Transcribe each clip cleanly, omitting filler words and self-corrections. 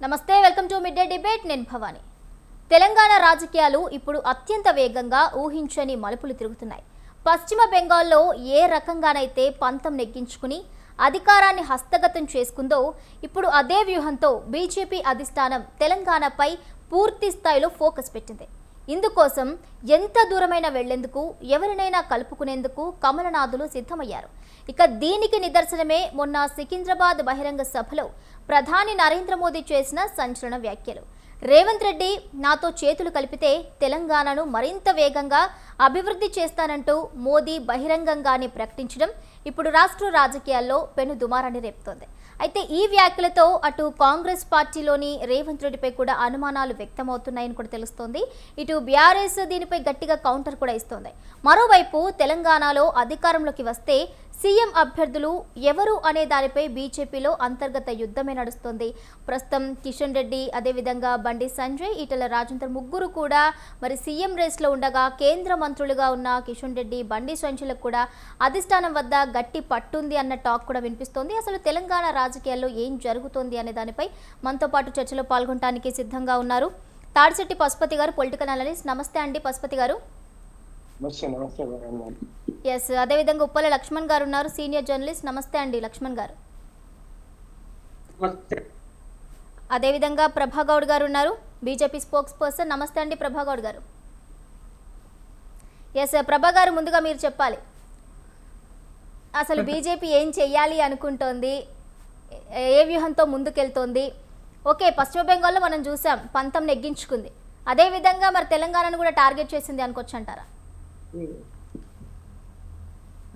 నమస్తే, welcome to mid day debate. నేను భవాని. తెలంగాణ రాజకీయాలు ఇప్పుడు అత్యంత వేగంగా ఊహించని మలుపులు తిరుగుతున్నాయి. పశ్చిమ బెంగాల్లో ఏ రకంగానైతే పంతం నెగ్గించుకుని అధికారాన్ని హస్తగతం చేసుకుందో, ఇప్పుడు అదే వ్యూహంతో బీజేపీ అధిష్టానం తెలంగాణపై పూర్తి స్థాయిలో ఫోకస్ పెట్టింది. ఇందుకోసం ఎంత దూరమైనా వెళ్లేందుకు, ఎవరినైనా కలుపుకునేందుకు కమలనాథులు సిద్ధమయ్యారు. ఇక దీనికి నిదర్శనమే మొన్న సికింద్రాబాద్ బహిరంగ సభలో ప్రధాని నరేంద్ర మోదీ చేసిన సంచలన వ్యాఖ్యలు. రేవంత్ రెడ్డి నాతో చేతులు కలిపితే తెలంగాణను మరింత వేగంగా అభివృద్ధి చేస్తానంటూ మోదీ బహిరంగంగానే ప్రకటించడం ఇప్పుడు రాష్ట్ర రాజకీయాల్లో పెను దుమారాన్ని రేపుతోంది. అయితే ఈ వ్యాఖ్యలతో అటు కాంగ్రెస్ పార్టీలోని రేవంత్ రెడ్డిపై కూడా అనుమానాలు వ్యక్తమవుతున్నాయని కూడా తెలుస్తోంది. ఇటు బీఆర్ఎస్ దీనిపై గట్టిగా కౌంటర్ కూడా ఇస్తోంది. మరోవైపు తెలంగాణలో అధికారంలోకి వస్తే సీఎం అభ్యర్థులు ఎవరు అనే దానిపై బీజేపీలో అంతర్గత యుద్ధమే నడుస్తోంది. ప్రస్తుతం కిషన్ రెడ్డి, అదేవిధంగా బండి సంజయ్, ఈటెల రాజేందర్ ముగ్గురు కూడా మరి సీఎం రేస్లో ఉండగా, కేంద్ర మంత్రులుగా ఉన్న కిషన్ రెడ్డి, బండి సంజయ్లకు కూడా అధిష్టానం వద్ద గట్టి పట్టుంది అన్న టాక్ కూడా వినిపిస్తోంది. అసలు తెలంగాణ రాజకీయాల్లో ఏం జరుగుతోంది అనే దానిపై మనతో పాటు చర్చలో పాల్గొనడానికి సిద్ధంగా ఉన్నారు తాడిశెట్టి పశుపతి గారు, పొలిటికల్ అనలిస్ట్. నమస్తే అండి పశుపతి గారు. ఎస్, అదేవిధంగా ఉప్పల లక్ష్మణ్ గారు ఉన్నారు, సీనియర్ జర్నలిస్ట్. నమస్తే అండి లక్ష్మణ్ గారు. అదేవిధంగా ప్రభాగౌడ్ గారు ఉన్నారు, బీజేపీ స్పోక్స్ పర్సన్. నమస్తే అండి ప్రభాగౌడ్ గారు. ఎస్ ప్రభా గారు, ముందుగా మీరు చెప్పాలి, అసలు బీజేపీ ఏం చెయ్యాలి అనుకుంటోంది, ఏ వ్యూహంతో ముందుకెళ్తోంది? ఓకే, పశ్చిమ బెంగాల్లో మనం చూసాం పంతం నెగ్గించుకుంది, అదేవిధంగా మరి తెలంగాణను కూడా టార్గెట్ చేసింది అనుకోవచ్చు అంటారా?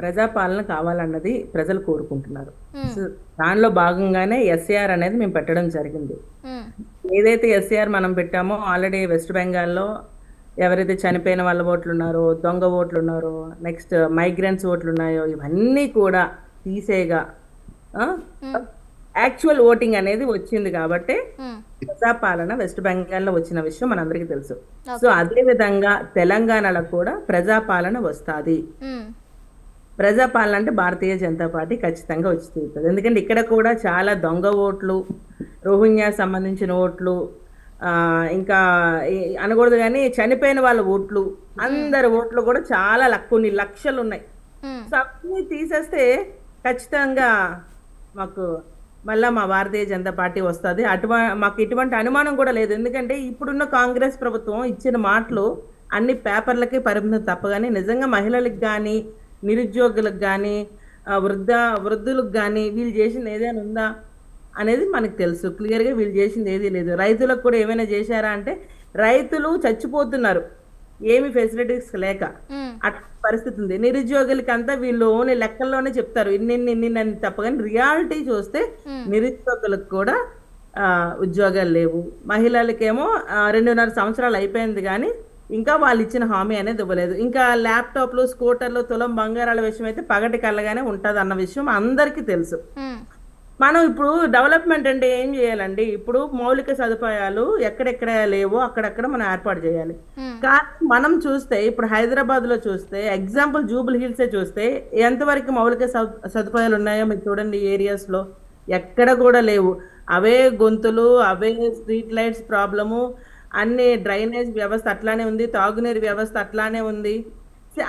ప్రజాపాలన కావాలన్నది ప్రజలు కోరుకుంటున్నారు. దానిలో భాగంగానే ఎస్ఏఆర్ అనేది మేము పెట్టడం జరిగింది. ఏదైతే ఎస్ఏఆర్ మనం పెట్టామో, ఆల్రెడీ వెస్ట్ బెంగాల్లో ఎవరైతే చనిపోయిన వాళ్ళ ఓట్లు ఉన్నారో, దొంగ ఓట్లు ఉన్నారో, నెక్స్ట్ మైగ్రెంట్స్ ఓట్లు ఉన్నాయో, ఇవన్నీ కూడా తీసేగా యాక్చువల్ ఓటింగ్ అనేది వచ్చింది. కాబట్టి ప్రజాపాలన వెస్ట్ బెంగాల్లో వచ్చిన విషయం మనందరికీ తెలుసు. సో అదే విధంగా తెలంగాణలో కూడా ప్రజాపాలన వస్తుంది. ప్రజాపాలన అంటే భారతీయ జనతా పార్టీ ఖచ్చితంగా వచ్చి తీరుతుంది. ఎందుకంటే ఇక్కడ కూడా చాలా దొంగ ఓట్లు, రోహింగ్యా సంబంధించిన ఓట్లు, ఇంకా అనకూడదు కానీ చనిపోయిన వాళ్ళ ఓట్లు, అందరి ఓట్లు కూడా చాలా కొన్ని లక్షలు ఉన్నాయి. సో అవన్నీ తీసేస్తే ఖచ్చితంగా మాకు మళ్ళీ మా భారతీయ జనతా పార్టీ వస్తుంది. మాకు ఎటువంటి అనుమానం కూడా లేదు. ఎందుకంటే ఇప్పుడున్న కాంగ్రెస్ ప్రభుత్వం ఇచ్చిన మాటలు అన్ని పేపర్లకే పరిమితం తప్పగానే నిజంగా మహిళలకు కానీ, నిరుద్యోగులకు కానీ, వృద్ధులకు కానీ వీళ్ళు చేసింది ఏదైనా ఉందా అనేది మనకు తెలుసు. క్లియర్గా వీళ్ళు చేసింది ఏదీ లేదు. రైతులకు కూడా ఏమైనా చేశారా అంటే, రైతులు చచ్చిపోతున్నారు ఏమి ఫెసిలిటీస్ లేక, అట్లా పరిస్థితి ఉంది. నిరుద్యోగులకి అంతా వీళ్ళు ఓన్లీ లెక్కల్లోనే చెప్తారు ఇన్ని అని తప్ప, కానీ రియాలిటీ చూస్తే నిరుద్యోగులకు కూడా ఉద్యోగాలు లేవు. మహిళలకేమో 2.5 సంవత్సరాలు అయిపోయింది కానీ ఇంకా వాళ్ళు ఇచ్చిన హామీ అనేది ఇవ్వలేదు. ఇంకా ల్యాప్టాప్లు, స్కూటర్లు, తులం బంగారాల విషయం అయితే పగటి కళ్ళగానే ఉంటుంది అన్న విషయం అందరికీ తెలుసు. మనం ఇప్పుడు డెవలప్మెంట్ అంటే ఏం చేయాలండి? ఇప్పుడు మౌలిక సదుపాయాలు ఎక్కడెక్కడ లేవో అక్కడక్కడ మనం ఏర్పాటు చేయాలి. కానీ మనం చూస్తే ఇప్పుడు హైదరాబాద్ లో చూస్తే, ఎగ్జాంపుల్ జూబుల్ హిల్సే చూస్తే ఎంతవరకు మౌలిక సదుపాయాలు ఉన్నాయో మీరు చూడండి. ఏరియాస్ లో ఎక్కడ కూడా లేవు. అవే గొంతులు, అవే స్ట్రీట్ లైట్స్ ప్రాబ్లము, అన్ని డ్రైనేజ్ వ్యవస్థ అట్లానే ఉంది, తాగునీరు వ్యవస్థ అట్లానే ఉంది,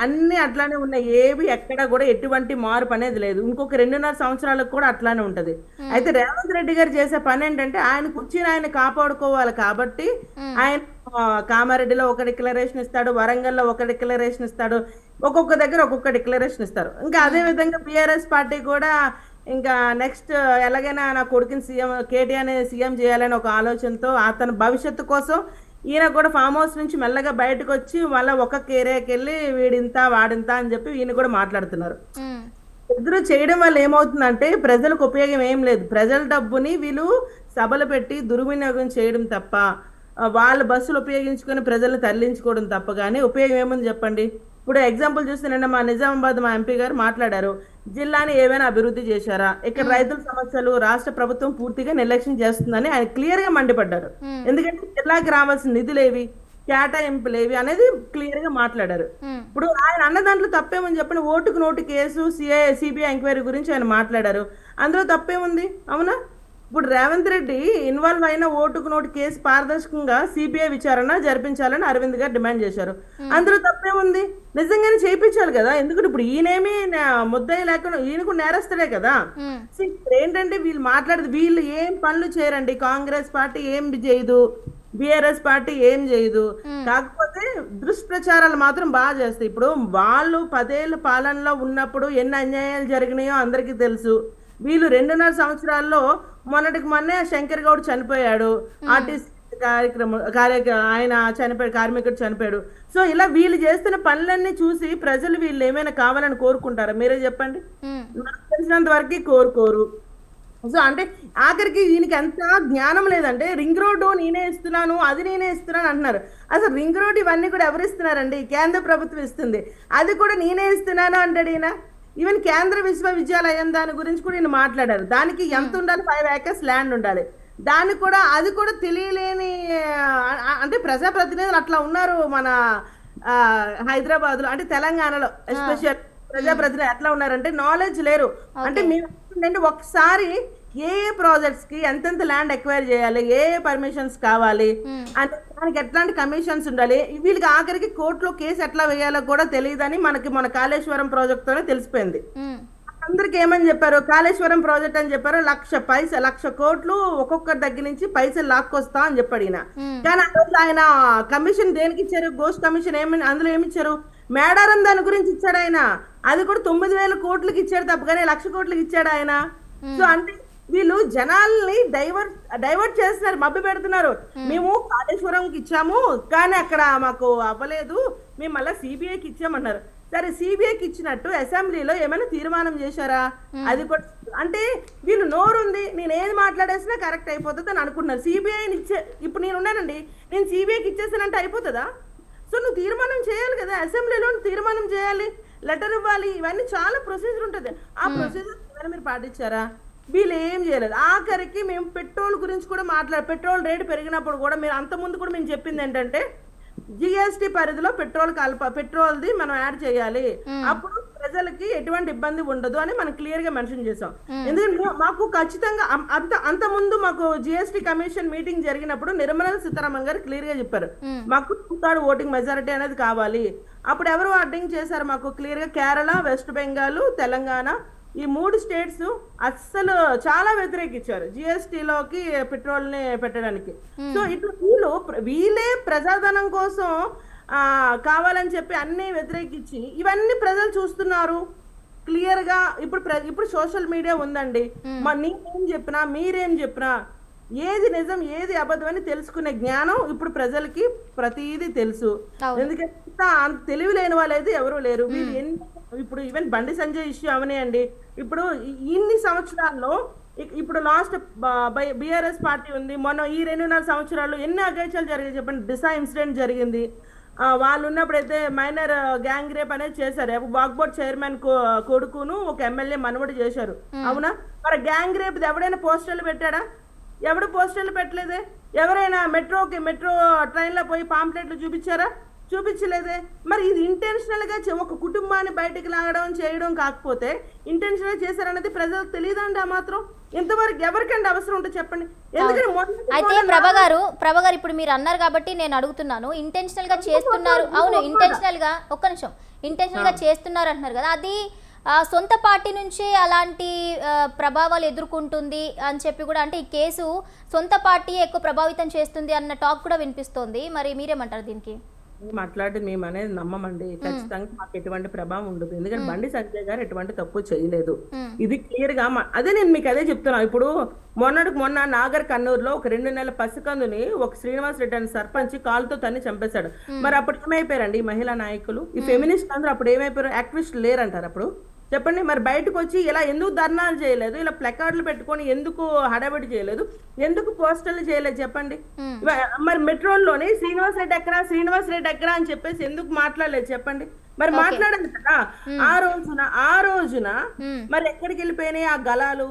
అన్ని అట్లానే ఉన్నాయి. ఏవి ఎక్కడ కూడా ఎటువంటి మార్పు అనేది లేదు. ఇంకొక 2.5 సంవత్సరాలకు కూడా అట్లానే ఉంటది. అయితే రేవంత్ రెడ్డి గారు చేసే పని ఏంటంటే, ఆయన కూర్చుని ఆయన కాపాడుకోవాలి కాబట్టి ఆయన కామారెడ్డిలో ఒక డిక్లరేషన్ ఇస్తాడు, వరంగల్లో ఒక డిక్లరేషన్ ఇస్తాడు, ఒక్కొక్క దగ్గర ఒక్కొక్క డిక్లరేషన్ ఇస్తారు. ఇంకా అదే విధంగా బీఆర్ఎస్ పార్టీ కూడా ఇంకా నెక్స్ట్ ఎలాగైనా నా కొడుకుని సీఎం, కేటీఆర్ని సీఎం చేయాలని ఒక ఆలోచనతో అతని భవిష్యత్తు కోసం ఈయన కూడా ఫామ్ హౌస్ నుంచి మెల్లగా బయటకు వచ్చి మళ్ళీ ఒక ఏరియాకి వెళ్ళి వీడింత వాడింత అని చెప్పి ఈయన కూడా మాట్లాడుతున్నారు. ఇద్దరు చేయడం వల్ల ఏమవుతుందంటే ప్రజలకు ఉపయోగం ఏం లేదు. ప్రజల డబ్బుని వీళ్ళు సభలు పెట్టి దుర్వినియోగం చేయడం తప్ప, వాళ్ళ బస్సులు ఉపయోగించుకొని ప్రజలను తరలించుకోవడం తప్ప కానీ ఉపయోగం ఏముంది చెప్పండి? ఇప్పుడు ఎగ్జాంపుల్ చూస్తే నిన్న మా నిజామాబాద్ మా ఎంపీ గారు మాట్లాడారు, జిల్లాని ఏమైనా అభివృద్ధి చేశారా? ఇక్కడ రైతుల సమస్యలు రాష్ట్ర ప్రభుత్వం పూర్తిగా నిర్లక్ష్యం చేస్తుందని ఆయన క్లియర్ గా మండిపడ్డారు. ఎందుకంటే జిల్లాకి రావాల్సిన నిధులేవి, కేటాయింపులేవి అనేది క్లియర్ గా మాట్లాడారు. ఇప్పుడు ఆయన అన్న దాంట్లో తప్పేమని చెప్పండి. ఓటుకు నోటు కేసు, సిబిఐ ఎంక్వైరీ గురించి ఆయన మాట్లాడారు. అందులో తప్పేముంది? అవునా? ఇప్పుడు రేవంత్ రెడ్డి ఇన్వాల్వ్ అయిన ఓటుకు నోటు కేసు పారదర్శకంగా సిబిఐ విచారణ జరిపించాలని అరవింద్ గారు డిమాండ్ చేశారు. అందులో తప్పేముంది? నిజంగానే చేయించాలి కదా, ఎందుకంటే ఇప్పుడు ఈయనేమి ముద్దాయి లేకుండా ఈయన కూడా నేరస్తుడే కదా. సో ఇప్పుడు ఏంటంటే వీళ్ళు మాట్లాడేది, వీళ్ళు ఏం పనులు చేయరండి. కాంగ్రెస్ పార్టీ ఏం చేయదు, బిఆర్ఎస్ పార్టీ ఏం చేయదు, కాకపోతే దుష్ప్రచారాలు మాత్రం బాగా చేస్తాయి. ఇప్పుడు వాళ్ళు 10 ఏళ్ళ పాలనలో ఉన్నప్పుడు ఎన్ని అన్యాయాలు జరిగినాయో అందరికీ తెలుసు. వీళ్ళు 2.5 సంవత్సరాల్లో మొన్నటికి మొన్నే శంకర్ గౌడ్ చనిపోయాడు, ఆర్టీసీ ఆయన చనిపోయాడు, కార్మికుడు చనిపోయాడు. సో ఇలా వీళ్ళు చేస్తున్న పనులన్నీ చూసి ప్రజలు వీళ్ళు ఏమైనా కావాలని కోరుకుంటారా? మీరే చెప్పండి. నాకు తెలిసినంత వరకు కోరుకోరు. సో అంటే ఆఖరికి దీనికి ఎంత జ్ఞానం లేదంటే, రింగ్ రోడ్డు నేనే ఇస్తున్నాను, అది నేనే ఇస్తున్నాను అంటున్నారు. అసలు రింగ్ రోడ్ ఇవన్నీ కూడా ఎవరు ఇస్తున్నారండి? కేంద్ర ప్రభుత్వం ఇస్తుంది. అది కూడా నేనే ఇస్తున్నాను అంటాడు ఈయన. ఈవెన్ కేంద్ర విశ్వవిద్యాలయం దాని గురించి కూడా ఈయన మాట్లాడారు. దానికి ఎంత ఉండాలి? 5 acres ల్యాండ్ ఉండాలి. దాన్ని కూడా అది కూడా తెలియలేని అంటే ప్రజాప్రతినిధులు అట్లా ఉన్నారు మన హైదరాబాద్ లో, అంటే తెలంగాణలో ఎస్పెషల్ ప్రజాప్రతినిధులు ఎట్లా ఉన్నారంటే నాలెడ్జ్ లేరు. అంటే మేము ఏంటంటే ఒకసారి ఏ ప్రాజెక్ట్స్ కి ఎంతెంత ల్యాండ్ ఎక్వైర్ చేయాలి, ఏ పర్మిషన్స్ కావాలి, అంటే దానికి ఎట్లాంటి కమిషన్స్ ఉండాలి, వీళ్ళకి ఆఖరికి కోర్టులో కేసు ఎట్లా వేయాలో కూడా తెలియదని మనకి మన కాళేశ్వరం ప్రాజెక్ట్ తోనే తెలిసిపోయింది. అందరికి ఏమని చెప్పారు? కాళేశ్వరం ప్రాజెక్ట్ అని చెప్పారు, 1,00,000 కోట్లు ఒక్కొక్కరి దగ్గర నుంచి పైసలు లాక్కొస్తా అని చెప్పాడు ఈయన. కానీ ఆ రోజు ఆయన కమిషన్ దేనికి ఇచ్చారు? Ghost commission. అందులో ఏమి ఇచ్చారు? మేడారం దాని గురించి ఇచ్చాడు ఆయన. అది కూడా 9,000 కోట్లకి ఇచ్చాడు తప్ప, కానీ 1,00,000 కోట్లకి ఇచ్చాడు ఆయన. సో అంటే వీళ్ళు జనాల్ని డైవర్ట్ చేస్తున్నారు, మభ్య పెడుతున్నారు. మేము కాళేశ్వరంకి ఇచ్చాము కానీ అక్కడ మాకు అవ్వలేదు, మేము మళ్ళీ సిబిఐకి ఇచ్చామన్నారు. సరే సిబిఐకి ఇచ్చినట్టు అసెంబ్లీలో ఏమైనా తీర్మానం చేశారా? అది కూడా అంటే వీళ్ళు నోరుంది, నేను ఏది మాట్లాడేసినా కరెక్ట్ అయిపోతుంది అని అనుకుంటున్నారు. సిబిఐని ఇప్పుడు నేను ఉన్నానండి, నేను సిబిఐకి ఇచ్చేసానంటే అయిపోతుందా? సో నువ్వు తీర్మానం చేయాలి కదా, అసెంబ్లీలో తీర్మానం చేయాలి, లెటర్ ఇవ్వాలి, ఇవన్నీ చాలా ప్రొసీజర్ ఉంటుంది. ఆ ప్రొసీజర్ మీరు పాటించారా? వీళ్ళు ఏం చేయలేదు. ఆఖరికి మేము పెట్రోల్ గురించి కూడా పెట్రోల్ రేటు పెరిగినప్పుడు కూడా మీరు అంత ముందు కూడా మేము చెప్పింది ఏంటంటే, జిఎస్టీ పరిధిలో పెట్రోల్ది మనం యాడ్ చేయాలి, అప్పుడు ప్రజలకి ఎటువంటి ఇబ్బంది ఉండదు అని మనం క్లియర్ గా మెన్షన్ చేసాం. ఎందుకంటే మాకు ఖచ్చితంగా అంత ముందు మాకు జిఎస్టీ కమిషన్ మీటింగ్ జరిగినప్పుడు నిర్మలా సీతారామన్ గారు క్లియర్ గా చెప్పారు, మాకు 2/3 ఓటింగ్ మెజారిటీ అనేది కావాలి. అప్పుడు ఎవరు అడ్డింగ్ చేశారు? మాకు క్లియర్ గా కేరళ, వెస్ట్ బెంగాల్, తెలంగాణ, ఈ 3 స్టేట్స్ అస్సలు చాలా వ్యతిరేకించారు జిఎస్టీలోకి పెట్రోల్ ని పెట్టడానికి. సో ఇటు వీళ్ళే ప్రజాధనం కోసం కావాలని చెప్పి అన్ని వ్యతిరేకించి ఇవన్నీ ప్రజలు చూస్తున్నారు క్లియర్ గా. ఇప్పుడు సోషల్ మీడియా ఉందండి, నేనేం చెప్పినా మీరేం చెప్పినా ఏది నిజం ఏది అబద్ధం అని తెలుసుకునే జ్ఞానం ఇప్పుడు ప్రజలకి ప్రతిదీ తెలుసు. ఎందుకంటే అంత తెలివి లేని వాళ్ళైతే ఎవరు లేరు. వీళ్ళు ఇప్పుడు ఈవెన్ బండి సంజయ్ ఇష్యూ అవనేయండి, ఇప్పుడు ఇన్ని సంవత్సరాల్లో ఇప్పుడు లాస్ట్ బిఆర్ఎస్ పార్టీ ఉంది, మొన్న ఈ 2.5 సంవత్సరాల్లో ఎన్ని అఘాయిత్యాలు జరిగాయి చెప్పండి. దిశా ఇన్సిడెంట్ జరిగింది, వాళ్ళు ఉన్నప్పుడైతే మైనర్ గ్యాంగ్ రేప్ అనేది చేశారు. వాక్ బోర్డ్ చైర్మన్ కొడుకును ఒక ఎమ్మెల్యే మనవడు చేశారు, అవునా? మరి గ్యాంగ్ రేప్ ఎవడైనా పోస్టర్లు పెట్టాడా? ఎవడు పోస్టర్లు పెట్టలేదే. ఎవరైనా మెట్రో ట్రైన్ లో పోయి పాంప్లెట్లు చూపించారా? చూపించలేదే. మరి ఇది ఇంటెన్షనల్ గా ఒక కుటుంబాన్ని బయటకు లాగడం చేయడం కాకపోతే ఇంటెన్షనల్ గా చేశారనేది ప్రజలకు తెలియదండి. ఆ మాత్రం ఇంతవరకు ఎవరికండి అవసరం ఉంటే చెప్పండి. ఎందుకంటే అయితే ప్రభా గారు ఇప్పుడు మీరు అన్నారు కాబట్టి నేను అడుగుతున్నాను, ఇంటెన్షనల్ గా చేస్తున్నారు, అవును ఇంటెన్షనల్ గా, ఒక్క నిమిషం, ఇంటెన్షనల్ గా చేస్తున్నారు అంటున్నారు కదా, అది సొంత పార్టీ నుంచే అలాంటి ప్రభావాలు ఎదుర్కొంటుంది అని చెప్పి కూడా, అంటే ఈ కేసు సొంత పార్టీ ఎక్కువ ప్రభావితం చేస్తుంది అన్న టాక్ కూడా వినిపిస్తోంది. మరి మీరేమంటారు దీనికి? మాట్లాడి మేము అనేది నమ్మమండి, ఖచ్చితంగా మాకు ఎటువంటి ప్రభావం ఉండదు. ఎందుకంటే బండి సంజయ్ గారు ఎటువంటి తప్పు చేయలేదు, ఇది క్లియర్ గా. అదే నేను మీకు అదే చెప్తున్నా. ఇప్పుడు మొన్న నాగర్ కర్నూలులో ఒక 2 నెలల పసికందుని ఒక శ్రీనివాస్ రెడ్డి అని సర్పంచ్ కాలుతో తన్ని చంపేశాడు. మరి అప్పుడు ఏమైపోయారండి ఈ మహిళా నాయకులు, ఈ ఫెమినిస్ట్ అందరూ అప్పుడు ఏమైపోయారు? యాక్టివిస్ట్ లేరంటారు అప్పుడు చెప్పండి. మరి బయటకు వచ్చి ఇలా ఎందుకు ధర్నాలు చేయలేదు, ఇలా ప్లకార్డులు పెట్టుకొని ఎందుకు హడావిడి చేయలేదు, ఎందుకు పోస్టర్లు చేయలేదు చెప్పండి. మరి మెట్రోల్లోనే శ్రీనివాస్ రెడ్డి ఎక్కడా అని చెప్పేసి ఎందుకు మాట్లాడలేదు చెప్పండి. మరి మాట్లాడాలి కదా ఆ రోజున మరి ఎక్కడికి వెళ్ళిపోయినాయి ఆ గలాలు?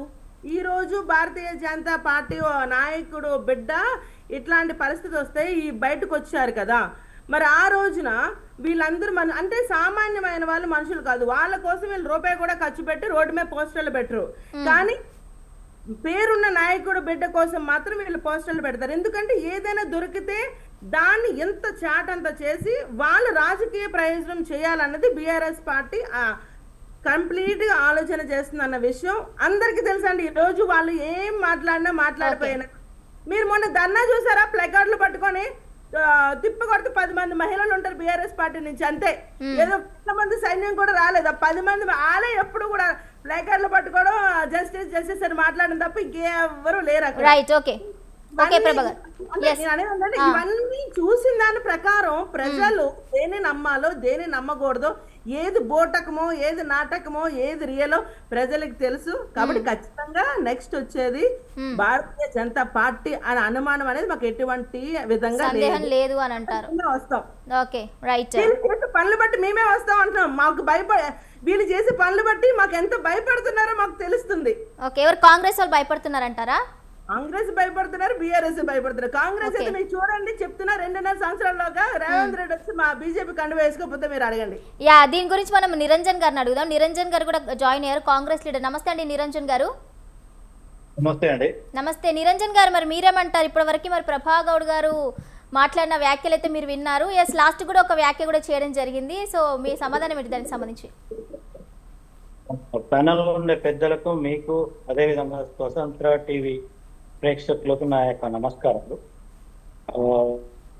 ఈ రోజు భారతీయ జనతా పార్టీ నాయకుడు బిడ్డ ఇట్లాంటి పరిస్థితి వస్తే ఈ బయటకు వచ్చారు కదా. మరి ఆ రోజున వీళ్ళందరూ అంటే సామాన్యమైన వాళ్ళు మనుషులు కాదు, వాళ్ళ కోసం వీళ్ళు రూపాయి కూడా ఖర్చు పెట్టి రోడ్డు మీద పోస్టర్లు పెట్టరు. కానీ పేరున్న నాయకుడు బిడ్డ కోసం మాత్రం వీళ్ళు పోస్టర్లు పెడతారు. ఎందుకంటే ఏదైనా దొరికితే దాన్ని ఎంత చాటంత చేసి వాళ్ళు రాజకీయ ప్రయోజనం చేయాలన్నది బీఆర్ఎస్ పార్టీ కంప్లీట్ గా ఆలోచన చేస్తుందన్న విషయం అందరికీ తెలుసండి. ఈ రోజు వాళ్ళు ఏం మాట్లాడినా మాట్లాడిపోయినా, మీరు మొన్న ధర్నా చూసారా? ప్లకార్డులు పట్టుకొని తిప్పకొడితే 10 మంది మహిళలు ఉంటారు బీఆర్ఎస్ పార్టీ నుంచి, అంతే. ఏదో 10 మంది సైన్యం కూడా రాలేదు. 10 మంది ఆలే ఎప్పుడు కూడా ప్లకార్డులు పట్టుకోవడం, జస్టిస్ జస్టిస్ అని మాట్లాడడం తప్ప ఇంకెవరు లేరు అక్కడ. Right, okay okay Prabhakar. నేను అనేది ఏంటంటే ఇవన్నీ చూసిన దాని ప్రకారం ప్రజలు దేని నమ్మాలో దేని నమ్మకూడదో, ఏది బోటకమో ఏది నాటకమో ఏది రియలో ప్రజలకు తెలుసు. కాబట్టి ఖచ్చితంగా నెక్స్ట్ వచ్చేది భారతీయ జనతా పార్టీ అని అనుమానం అనేది మాకు ఎటువంటి విధంగా లేదు అని అంటారు. వస్తాం. Okay right. పనులు బట్టి మేమే వస్తాం అంటున్నాం. మాకు వీళ్ళు చేసే పనులు బట్టి మాకు ఎంత భయపడుతున్నారో మాకు తెలుస్తుంది. ఓకే, ఎవరు కాంగ్రెస్ వాళ్ళు భయపడుతున్నారంటారా? కాంగ్రెస్ భయపడుతున్నారు, బీఆర్ఎస్ భయపడుతున్నారు. కాంగ్రెస్ అయితే మీరు చూడండి, చెప్తున్నా 2.5 సంవత్సరాల్లోగా రేవంత్ రెడ్డి వచ్చి మా బీజేపీ కండు వేసుకోకపోతే మీరు అడగండి. యా, దీని గురించి మనం నిరంజన్ గారిని అడుగుదాం. నిరంజన్ గారు కూడా జాయిన్ అయ్యారు, కాంగ్రెస్ లీడర్. నమస్తే అండి నిరంజన్ గారు. నమస్తే అండి. నమస్తే నిరంజన్ గారు, మరి మీరేమంటారు? ఇప్పటి వరకు మరి ప్రభా గౌడ్ గారు మాట్లాడిన వ్యాఖ్యలు అయితే మీరు విన్నారు. ఎస్, లాస్ట్ కూడా ఒక వ్యాఖ్య కూడా చేయడం జరిగింది. సో మీ సమాధానం ఏంటి దానికి సంబంధించి? ప్యానెల్లో ఉండే పెద్దలకు, మీకు, అదేవిధంగా స్వతంత్ర టీవీ ప్రేక్షకులకు నా యొక్క నమస్కారాలు.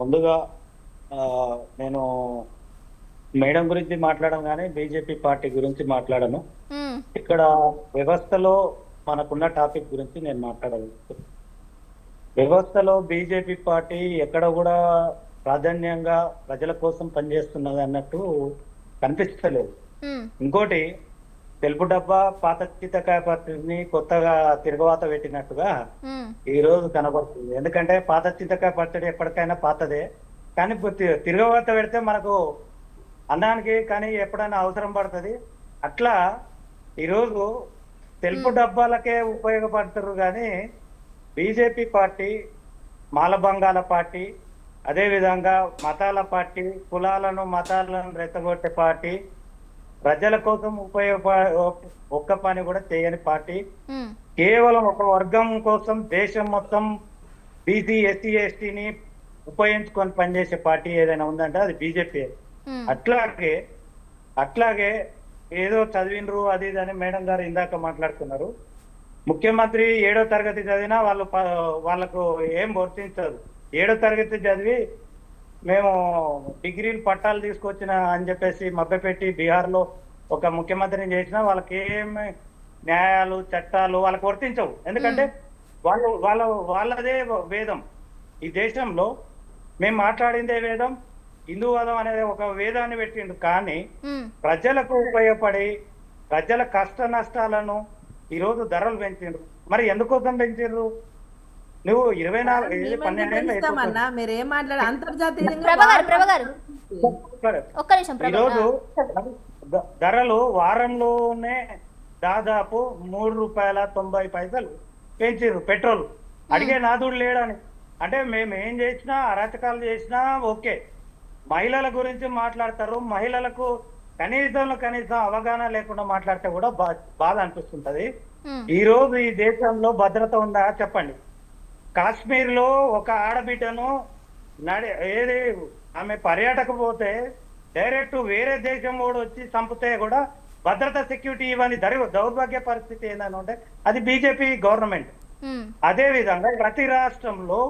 ముందుగా నేను మేడం గురించి మాట్లాడడం కానీ బీజేపీ పార్టీ గురించి మాట్లాడను. ఇక్కడ వ్యవస్థలో మనకున్న టాపిక్ గురించి నేను మాట్లాడగలుగుతాను. వ్యవస్థలో బీజేపీ పార్టీ ఎక్కడ కూడా ప్రాధాన్యంగా ప్రజల కోసం పనిచేస్తున్నది అన్నట్టు కనిపిస్తలేదు. ఇంకోటి, తెలుపు డబ్బా పాత చింతకాయ పచ్చడిని కొత్తగా తిరగవాత పెట్టినట్టుగా ఈ రోజు కనబడుతుంది. ఎందుకంటే పాత చింతకాయ పచ్చడి ఎప్పటికైనా పాతదే, కానీ తిరగవాత పెడితే మనకు అన్నానికి కానీ ఎప్పుడైనా అవసరం పడుతుంది. అట్లా ఈరోజు తెలుపు డబ్బాలకే ఉపయోగపడతారు. కానీ బీజేపీ పార్టీ మాలబంగాల పార్టీ, అదేవిధంగా మతాల పార్టీ, కులాలను మతాలను రెచ్చగొట్టే పార్టీ, ప్రజల కోసం ఒక్క పని కూడా చేయని పార్టీ, కేవలం ఒక వర్గం కోసం దేశం మొత్తం బీసీ ఎస్సీ ఎస్టీని ఉపయోగించుకొని పనిచేసే పార్టీ ఏదైనా ఉందంటే అది బీజేపీ. అట్లాగే ఏదో చదివినరు అది ఇది అని మేడం గారు ఇందాక మాట్లాడుతున్నారు. ముఖ్యమంత్రి 7వ తరగతి చదివినా వాళ్ళకు ఏం వర్తించదు. 7వ తరగతి చదివి మేము డిగ్రీలు పట్టాలు తీసుకొచ్చిన అని చెప్పేసి మభ్యపెట్టి బీహార్లో ఒక ముఖ్యమంత్రిని చేసినా వాళ్ళకి ఏమి న్యాయాలు చట్టాలు వాళ్ళకి వర్తించవు. ఎందుకంటే వాళ్ళదే వేదం. ఈ దేశంలో మేము మాట్లాడిందే వేదం. హిందూవాదం అనేది ఒక వేదాన్ని పెట్టిండు. కానీ ప్రజలకు ఉపయోగపడి ప్రజల కష్ట నష్టాలను ఈరోజు ధరలు పెంచిండ్రు. మరి ఎందుకోసం పెంచిండ్రు? నువ్వు 24 మీరు ఏం మాట్లాడారు? అంతర్జాతీయంగా ఈరోజు ధరలు వారంలోనే దాదాపు ₹3.90 పెంచారు పెట్రోల్. అడిగే నాదుడు లేడని. అంటే మేము ఏం చేసినా అరాచకాలు చేసినా ఓకే, మహిళల గురించి మాట్లాడతారు. మహిళలకు కనీసం అవగాహన లేకుండా మాట్లాడితే కూడా బాధ అనిపిస్తుంటది. ఈ రోజు ఈ దేశంలో భద్రత ఉందా చెప్పండి? కాశ్మీర్ లో ఒక ఆడబిడ్డను ఏది ఆమె పర్యాటక పోతే డైరెక్ట్ వేరే దేశం కూడా వచ్చి చంపితే కూడా భద్రత సెక్యూరిటీ ఇవన్నీ దౌర్భాగ్య పరిస్థితి ఏందని ఉంటే అది బీజేపీ గవర్నమెంట్. అదే విధంగా ప్రతి రాష్ట్రంలో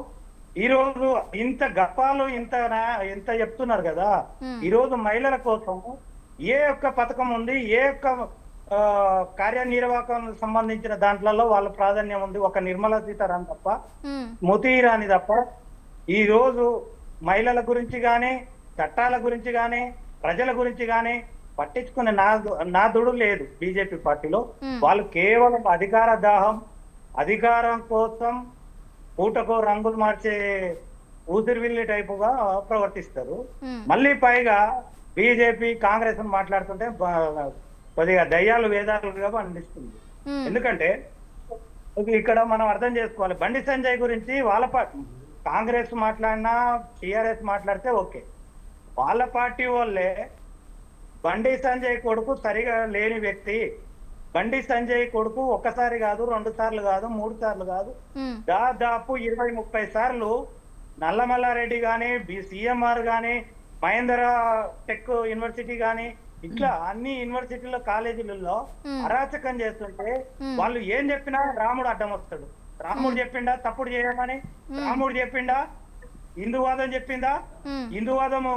ఈ రోజు ఇంత గప్పాలు ఇంత చెప్తున్నారు కదా. ఈ రోజు మహిళల కోసం ఏ ఒక్క పథకం ఉంది, ఏ ఒక్క కార్యనిర్వాహకం సంబంధించిన దాంట్లో వాళ్ళ ప్రాధాన్యం ఉంది. ఒక నిర్మలా సీతారామన్ తప్ప, స్మృతి ఇరానీ తప్ప ఈ రోజు మహిళల గురించి కానీ చట్టాల గురించి కానీ ప్రజల గురించి కానీ పట్టించుకునే నాదుడు లేదు బీజేపీ పార్టీలో. వాళ్ళు కేవలం అధికార దాహం, అధికారం కోసం పూటకో రంగులు మార్చే ఊసిరివిల్లి టైపుగా ప్రవర్తిస్తారు. మళ్ళీ పైగా బీజేపీ కాంగ్రెస్ మాట్లాడుతుంటే కొద్దిగా దయ్యాలు వేదాలుగా అనిపిస్తుంది. ఎందుకంటే ఇక్కడ మనం అర్థం చేసుకోవాలి, బండి సంజయ్ గురించి వాళ్ళ పార్టీ కాంగ్రెస్ మాట్లాడినా టిఆర్ఎస్ మాట్లాడితే ఓకే, వాళ్ళ పార్టీ వాళ్ళే బండి సంజయ్ కొడుకు సరిగా లేని వ్యక్తి, బండి సంజయ్ కొడుకు ఒక్కసారి కాదు, 2 సార్లు కాదు, 3 సార్లు కాదు, ఉమ్, దాదాపు 20-30 సార్లు నల్లమల్లారెడ్డి గాని, సిఎంఆర్ గాని, మహేంద్ర టెక్ యూనివర్సిటీ గాని, ఇట్లా అన్ని యూనివర్సిటీలో కాలేజీలలో అరాచకం చేస్తుంటే వాళ్ళు ఏం చెప్పినా రాముడు అడ్డం వస్తాడు. రాముడు చెప్పిండా తప్పుడు చేయమని? రాముడు చెప్పిండా హిందూవాదం చెప్పిందా? ఉమ్, హిందూవాదము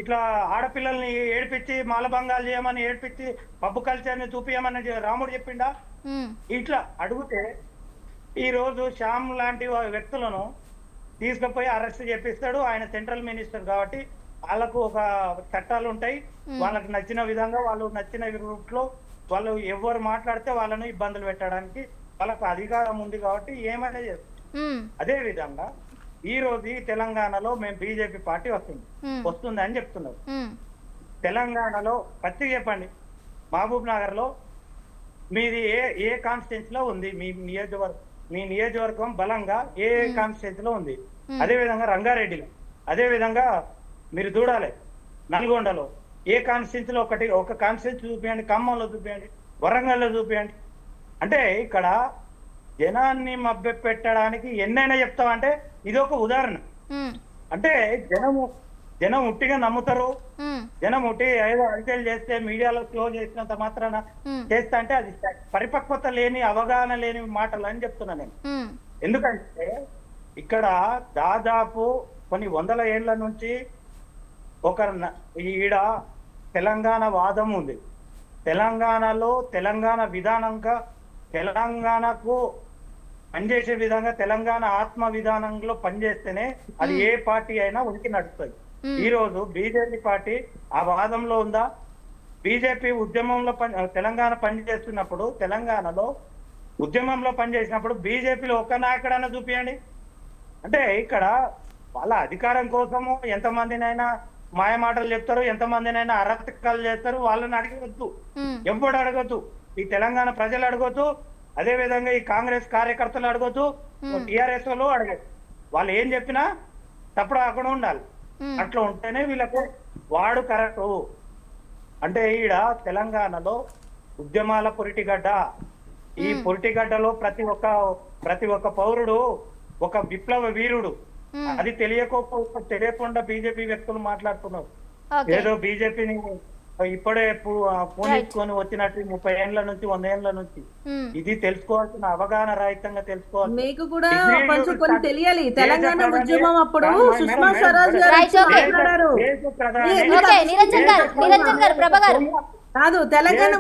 ఇట్లా ఆడపిల్లల్ని ఏడిపించి మాలభంగాలు చేయమని, ఏడిపించి పబ్బు కల్చర్ని చూపించమని రాముడు చెప్పిండా? ఉమ్, ఇట్లా అడిగితే ఈ రోజు శ్యామ్ లాంటి వ్యక్తులను తీసుకుపోయి అరెస్ట్ చేపిస్తాడు. ఆయన సెంట్రల్ మినిస్టర్ కాబట్టి వాళ్ళకు ఒక చట్టాలు ఉంటాయి. వాళ్ళకి నచ్చిన విధంగా, వాళ్ళు నచ్చిన రూట్ లో వాళ్ళు ఎవరు మాట్లాడితే వాళ్ళను ఇబ్బందులు పెట్టడానికి వాళ్ళకు అధికారం ఉంది కాబట్టి ఏమైనా చేస్తారు. ఉమ్, అదే విధంగా ఈ రోజు ఈ తెలంగాణలో మేము బీజేపీ పార్టీ వస్తుంది అని చెప్తున్నారు. ఉమ్, తెలంగాణలో పత్రిక చెప్పండి, మహబూబ్ నగర్ లో మీది ఏ కాన్స్టిట్యూన్సీ లో ఉంది? మీ నియోజకవర్గం బలంగా ఏ కాన్స్టిట్యూన్సీ లో ఉంది? అదే విధంగా రంగారెడ్డిలో, అదే విధంగా మీరు చూడాలి నల్గొండలో ఏ కాన్స్టిట్యూన్సీలో ఒక కాన్స్టిట్యూన్సీ చూపించండి, ఖమ్మంలో చూపించండి, వరంగల్లో చూపించండి. అంటే ఇక్కడ జనాన్ని మభ్య పెట్టడానికి ఎన్నైనా చెప్తామంటే ఇది ఒక ఉదాహరణ. ఉమ్, అంటే జనం ఉట్టిగా నమ్ముతారు. ఉమ్, జనం ఉట్టి ఏదో అరిటెలు చేస్తే మీడియాలో క్లోజ్ చేసినంత మాత్రాన చేస్తా అంటే అది పరిపక్వత లేని, అవగాహన లేని మాటలు అని చెప్తున్నా నేను. ఉమ్, ఎందుకంటే ఇక్కడ దాదాపు కొన్ని వందల ఏళ్ల నుంచి ఈడ తెలంగాణ వాదం ఉంది. తెలంగాణలో తెలంగాణ విధానంగా, తెలంగాణకు పనిచేసే విధంగా, తెలంగాణ ఆత్మ విధానంలో పనిచేస్తేనే అది ఏ పార్టీ అయినా ఉనికి నడుస్తుంది. ఈ రోజు బీజేపీ పార్టీ ఆ వాదంలో ఉందా? బీజేపీ ఉద్యమంలో తెలంగాణ పనిచేస్తున్నప్పుడు, తెలంగాణలో ఉద్యమంలో పనిచేసినప్పుడు బీజేపీలో ఒక్క నాయకుడైనా చూపించండి. అంటే ఇక్కడ వాళ్ళ అధికారం కోసము ఎంతమందినైనా మాయమాటలు చెప్తారు, ఎంతమందినైనా అరాచకాలు చేస్తారు. వాళ్ళని అడగవద్దు, ఎవ్వడు అడగద్దు, ఈ తెలంగాణ ప్రజలు అడగొద్దు, అదే విధంగా ఈ కాంగ్రెస్ కార్యకర్తలు అడగొద్దు, టిఆర్ఎస్ వాళ్ళు అడగదు. వాళ్ళు ఏం చెప్పినా తప్పుడు అక్కడ ఉండాలి. అట్లా ఉంటేనే వీళ్ళకు వాడు కరెక్ట్. అంటే ఈడ తెలంగాణలో ఉద్యమాల పొరిటిగడ్డ. ఈ పొరిటిగడ్డలో ప్రతి ఒక్క పౌరుడు ఒక విప్లవ వీరుడు. అది తెలియకుండా బీజేపీ వ్యక్తులు మాట్లాడుతున్నారు. ఏదో బీజేపీని ఇప్పుడే పూనించుకొని వచ్చినట్టు 30 ఏళ్ల నుంచి 100 ఏళ్ల నుంచి ఇది తెలుసుకోవాల్సిన, అవగాహన రహితంగా తెలుసుకోవాలి. మీకు కూడా కొంచెం కొన్ని తెలియాలి. తెలంగాణ ఉద్యమం అప్పుడు సుష్మా స్వరాజ్ గారు మాట్లాడారు. కాదు, తెలంగాణ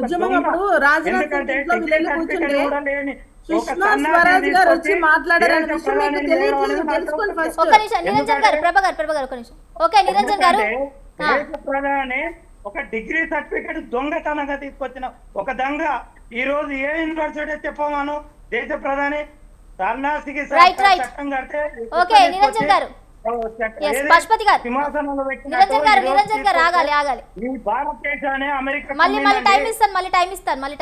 ఉద్యమం అప్పుడు రాజ్నాథ్ ఇంట్లో వీళ్ళు కూర్చుంటే సుష్మా స్వరాజ్ గారు వచ్చి మాట్లాడారనే విషయం మీకు తెలియట్లేదు. తెలుసుకోండి ఫస్ట్. నిరంజన్ గారు, ప్రభాకర్ ఒక నిమిషం. ఓకే నిరంజన్ గారు, దేశ ప్రధాని ఒక డిగ్రీ సర్టిఫికేట్ దొంగతనంగా తీసుకొచ్చిన ఒక దొంగ ఈ రోజు ఏ యూనివర్సిటీ చెప్పమాను? దేశ ప్రధాని సన్నాసికి చట్టం కడితే నిరంజన్ గారు, పశుపతి గారు, నిరంజన్ గారు ఆగాలి. ఈ భారతదేశాన్ని అమెరికా మళ్ళీ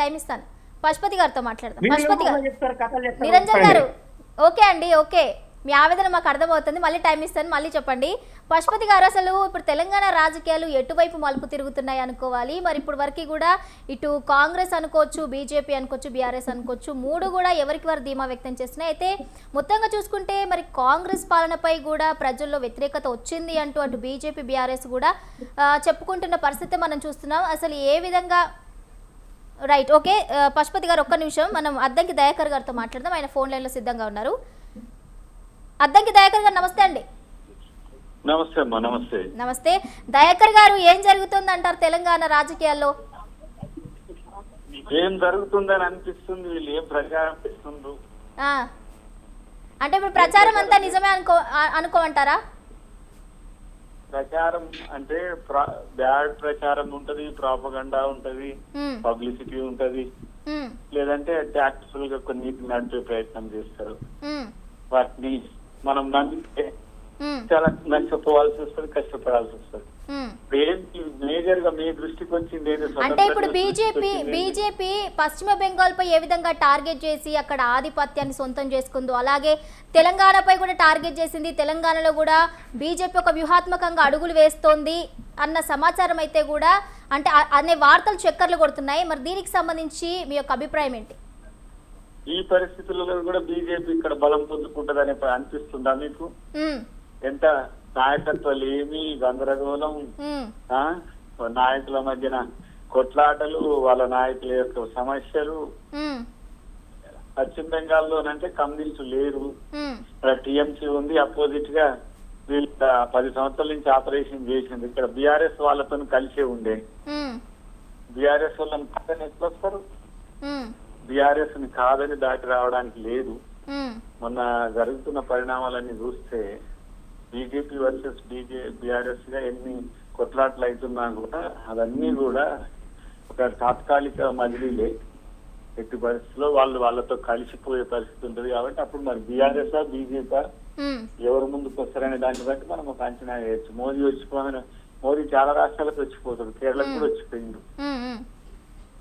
టైం ఇస్తాను. పశుపతి గారితో మాట్లాడదాం. పశుపతి గారు, నిరంజన్ గారు, ఓకే అండి, ఓకే, మీ ఆవేదన మాకు అర్థమవుతుంది. మళ్ళీ టైం ఇస్తాను, మళ్ళీ చెప్పండి. పశుపతి గారు, అసలు ఇప్పుడు తెలంగాణ రాజకీయాలు ఎటువైపు మలుపు తిరుగుతున్నాయి అనుకోవాలి? మరి ఇప్పుడు వరకు కూడా ఇటు కాంగ్రెస్ అనుకోవచ్చు, బీజేపీ అనుకోవచ్చు, బీఆర్ఎస్ అనుకోవచ్చు, మూడు కూడా ఎవరికి వారు ధీమా వ్యక్తం చేస్తున్నాయి. అయితే మొత్తంగా చూసుకుంటే మరి కాంగ్రెస్ పాలనపై కూడా ప్రజల్లో వ్యతిరేకత వచ్చింది అంటూ అటు బీజేపీ, బీఆర్ఎస్ కూడా చెప్పుకుంటున్న పరిస్థితి మనం చూస్తున్నాం. అసలు ఏ విధంగా? రైట్, ఓకే పశుపతి గారు, ఒక్క నిమిషం, మనం అద్దంకి దయాకర్ గారితో మాట్లాడదాం. ఆయన ఫోన్ లైన్లో సిద్ధంగా ఉన్నారు. అద్దంకి దయాకర్ గారు, నమస్తే అండి. నమస్తే అమ్మా. నమస్తే దయాకర్ గారు, ఏం జరుగుతుంది అంటారు తెలంగాణ రాజకీయాల్లో? ఏం జరుగుతుందని అనిపిస్తుంది. వీళ్ళు ఏం ప్రచారం చేస్తుండ్రు అంటే ఇప్పుడు ప్రచారం అంతా నిజమే అనుకోమంటారా? ప్రచారం అంటే బ్యాడ్ ప్రచారం ఉంటది, ప్రాపగండా ఉంటది, పబ్లిసిటీ ఉంటది, లేదంటే టాక్టిఫుల్ గా కొన్ని నడిపే ప్రయత్నం చేస్తారు. వాటిని మనం నమ్మితే చాలా నష్టపోవాల్సి వస్తుంది, కష్టపడాల్సి వస్తుంది. మేజర్ గా మీ దృష్టికి వచ్చింది అంటే ఇప్పుడు బీజేపీ పశ్చిమ బెంగాల్ పై ఏ విధంగా టార్గెట్ చేసి అక్కడ ఆధిపత్యాన్ని సొంతం చేసుకుందో, అలాగే తెలంగాణపై కూడా టార్గెట్ చేసింది. తెలంగాణలో కూడా బీజేపీ ఒక వ్యూహాత్మకంగా అడుగులు వేస్తోంది. అన్న సమాచారం అయితే కూడా అంటే అనే వార్తలు చక్కర్లు కొడుతున్నాయి. మరి దీనికి సంబంధించి మీ యొక్క అభిప్రాయం ఏంటి? ఈ పరిస్థితుల్లో కూడా బీజేపీ ఇక్కడ బలం పొందుకుంటదని అనిపిస్తుందా మీకు? ఎంత నాయకత్వాలు ఏమి గందరగోళం, నాయకుల మధ్యన కొట్లాటలు, వాళ్ళ నాయకుల యొక్క సమస్యలు. పశ్చిమ బెంగాల్లోనంటే కమ్యూనిస్టు లేరు, టీఎంసీ ఉంది, అపోజిట్ గా వీళ్ళు 10 సంవత్సరాల నుంచి ఆపరేషన్ చేసింది. ఇక్కడ బీఆర్ఎస్ వాళ్ళతో కలిసే ఉండే. బీఆర్ఎస్ వాళ్ళని కాదని ఎట్లా వస్తారు? బీఆర్ఎస్ ని కాదని దాటి రావడానికి లేదు. మొన్న జరుగుతున్న పరిణామాలన్నీ చూస్తే బీజేపీ వర్సెస్ బీఆర్ఎస్ గా ఎన్ని కొట్లాట్లు అవుతున్నా కూడా అవన్నీ కూడా ఒక తాత్కాలిక మజిలీలే. ఎట్టి పరిస్థితుల్లో వాళ్ళతో కలిసిపోయే పరిస్థితి ఉంటుంది. కాబట్టి అప్పుడు మరి బీఆర్ఎస్ బీజేపీ ఎవరు ముందుకు వస్తారనే దాన్ని బట్టి మనం ఒక అంచనా వేయచ్చు. మోదీ చాలా రాష్ట్రాలకు వచ్చిపోతాడు. కేరళకు కూడా వచ్చిపోయిండు,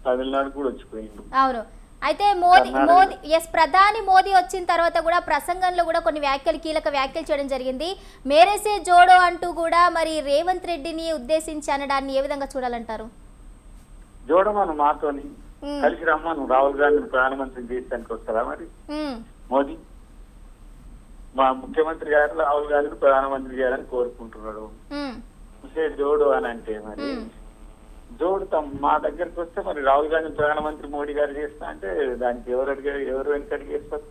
తమిళనాడు కూడా వచ్చిపోయిండు. అవును. అయితే ప్రధాని మోదీ వచ్చిన తర్వాత కూడా ప్రసంగంలో కూడా కొన్ని కీలక వ్యాఖ్యలు చేయడం జరిగింది. మేరేసే జోడో అంటూ కూడా మరి రేవంత్ రెడ్డిని ఉద్దేశించి అనడాన్ని ఏ విధంగా చూడాలంటారు? జోడమాను మాతోని కలిసి రమ్మను, రాహుల్ గాంధీని ప్రధానమంత్రిని చేసానికి వస్తారా మరి మోదీ? మా ముఖ్యమంత్రి గారు రాహుల్ గాంధీని ప్రధానమంత్రి చేయాలని కోరుకుంటున్నాడు. జోడు అని అంటే మరి జోడుతాం. మా దగ్గరకు వస్తే మరి రాహుల్ గాంధీ ప్రధానమంత్రి మోడీ గారు చేస్తా అంటే దానికి ఎవరు వెనకడికి చేస్తారు?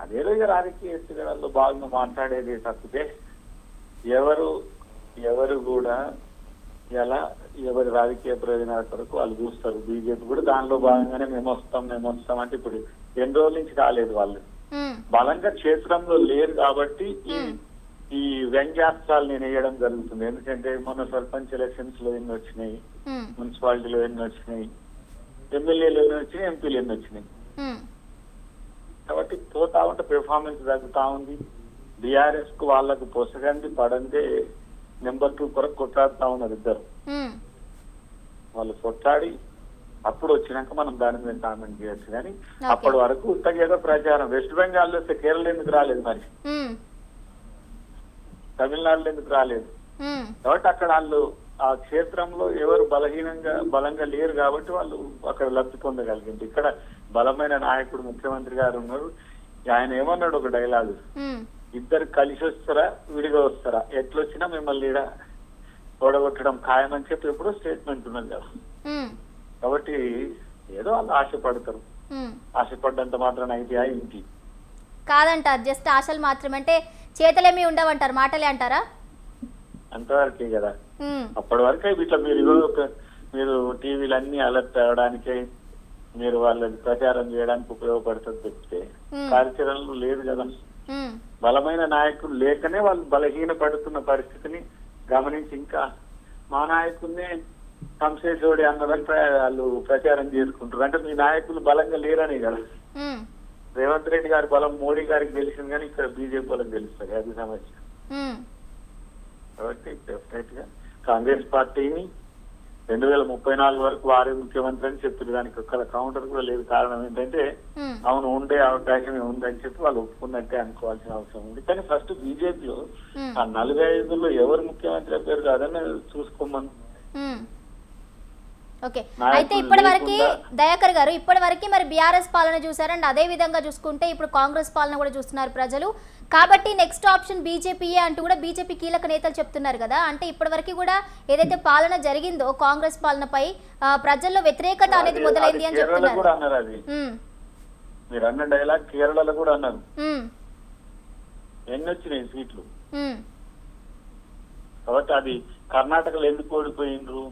అదేదో ఇక రాజకీయ ఎత్తుగడల్లో భాగంగా మాట్లాడేది తప్పితే ఎవరు కూడా ఎలా ఎవరి రాజకీయ ప్రయోజనాల కొరకు వాళ్ళు చూస్తారు. బీజేపీ కూడా దానిలో భాగంగానే మేము వస్తాం అంటే ఇప్పుడు ఎన్ని రోజుల నుంచి కాలేదు. వాళ్ళు బలంగా క్షేత్రంలో లేరు కాబట్టి ఈ వ్యంగ్యాస్త్రాలు నేను వేయడం జరుగుతుంది. ఎందుకంటే మొన్న సర్పంచ్ ఎలక్షన్స్ లో ఎన్ని వచ్చినాయి, మున్సిపాలిటీలో ఎన్ని వచ్చినాయి, ఎమ్మెల్యేలు ఎన్ని వచ్చినాయి, ఎంపీలు ఎన్ని వచ్చినాయి. కాబట్టి పోతా ఉంటే పెర్ఫార్మెన్స్ తగ్గుతా ఉంది. బీఆర్ఎస్ కు వాళ్ళకు పొసగండి పడందే నెంబర్ 2 కొరకు కొట్లాడుతా ఉన్నారు ఇద్దరు. వాళ్ళు కొట్లాడి అప్పుడు వచ్చినాక మనం దాని మీద కామెంట్ చేయొచ్చు. కానీ అప్పటి వరకు ఉత్తగేదో ప్రచారం. వెస్ట్ బెంగాల్లో వస్తే కేరళ ఎందుకు రాలేదు, మరి తమిళనాడులో ఎందుకు రాలేదు? కాబట్టి అక్కడ వాళ్ళు ఆ క్షేత్రంలో ఎవరు బలంగా లేరు కాబట్టి వాళ్ళు అక్కడ లబ్ధి పొందగలిగింది. ఇక్కడ బలమైన నాయకుడు ముఖ్యమంత్రి గారు ఉన్నారు. ఆయన ఏమన్నాడు ఒక డైలాగ్, ఇద్దరు కలిసి వస్తారా విడిగా వస్తారా, ఎట్లొచ్చినా మిమ్మల్ని ఓడగొట్టడం ఖాయమని చెప్పి ఎప్పుడో స్టేట్మెంట్ ఉన్నది కదా. కాబట్టి ఏదో వాళ్ళు ఆశపడతారు. ఆశపడ్డంత మాత్రం అయితే ఇంటి కాదంటారు, జస్ట్ ఆశలు మాత్రమే. అంటే చేతలేమి ఉండవంటారు, మాటలే అంటారా? అంతవరకే కదా. అప్పటి వరకే ఇట్లా మీరు టీవీలు అన్ని అలర్ట్ అవడానికే మీరు వాళ్ళని ప్రచారం చేయడానికి ఉపయోగపడుతుంది చెప్తే కార్యక్రమంలో లేదు కదా. బలమైన నాయకులు లేకనే వాళ్ళు బలహీన పడుతున్న పరిస్థితిని గమనించి ఇంకా మా నాయకుడినే కంసేజోడి అన్నదని వాళ్ళు ప్రచారం చేసుకుంటారు. అంటే మీ నాయకులు బలంగా లేరనే కదా. రేవంత్ రెడ్డి గారి బలం మోడీ గారికి తెలిసింది కానీ ఇక్కడ బీజేపీ వాళ్ళకి తెలుస్తుంది, అది సమస్య. కాబట్టి డెఫినెట్ గా కాంగ్రెస్ పార్టీని 2034 వరకు వారే ముఖ్యమంత్రి అని చెప్తుంది. దానికి ఒక్క కౌంటర్ కూడా లేదు. కారణం ఏంటంటే అవును ఉండే అవకాశం ఉందని చెప్పి వాళ్ళు ఒప్పుకున్నట్టే అనుకోవాల్సిన అవసరం ఉంది. కానీ ఫస్ట్ బీజేపీలో ఆ 45లో ఎవరు ముఖ్యమంత్రి అయ్యారు కాదని చూసుకోమని. ఓకే, అయితే ఇప్పటి వరకు దయాకర్ గారు మరి బీఆర్ఎస్ పాలన చూసారండి. అదే విధంగా చూసుకుంటే ఇప్పుడు కాంగ్రెస్ పాలన కూడా చూస్తున్నారు ప్రజలు. కాబట్టి నెక్స్ట్ ఆప్షన్ బీజేపీయే అంటూ కూడా బీజేపీ కీలక నేతలు చెప్తున్నారు కదా. అంటే ఇప్పటి వరకు కూడా ఏదైతే పాలన జరిగిందో కాంగ్రెస్ పాలనపై ప్రజల్లో వ్యతిరేకత అనేది మొదలైంది అని చెప్తున్నారు. మీరు అన్న డైలాగ్ కేరళలో కూడా అన్నారు. ఎన్ని వచ్చినాయి సీట్లు? కాబట్టి అది కర్ణాటకలో ఎందుకు ఓడిపోయిండ్రు?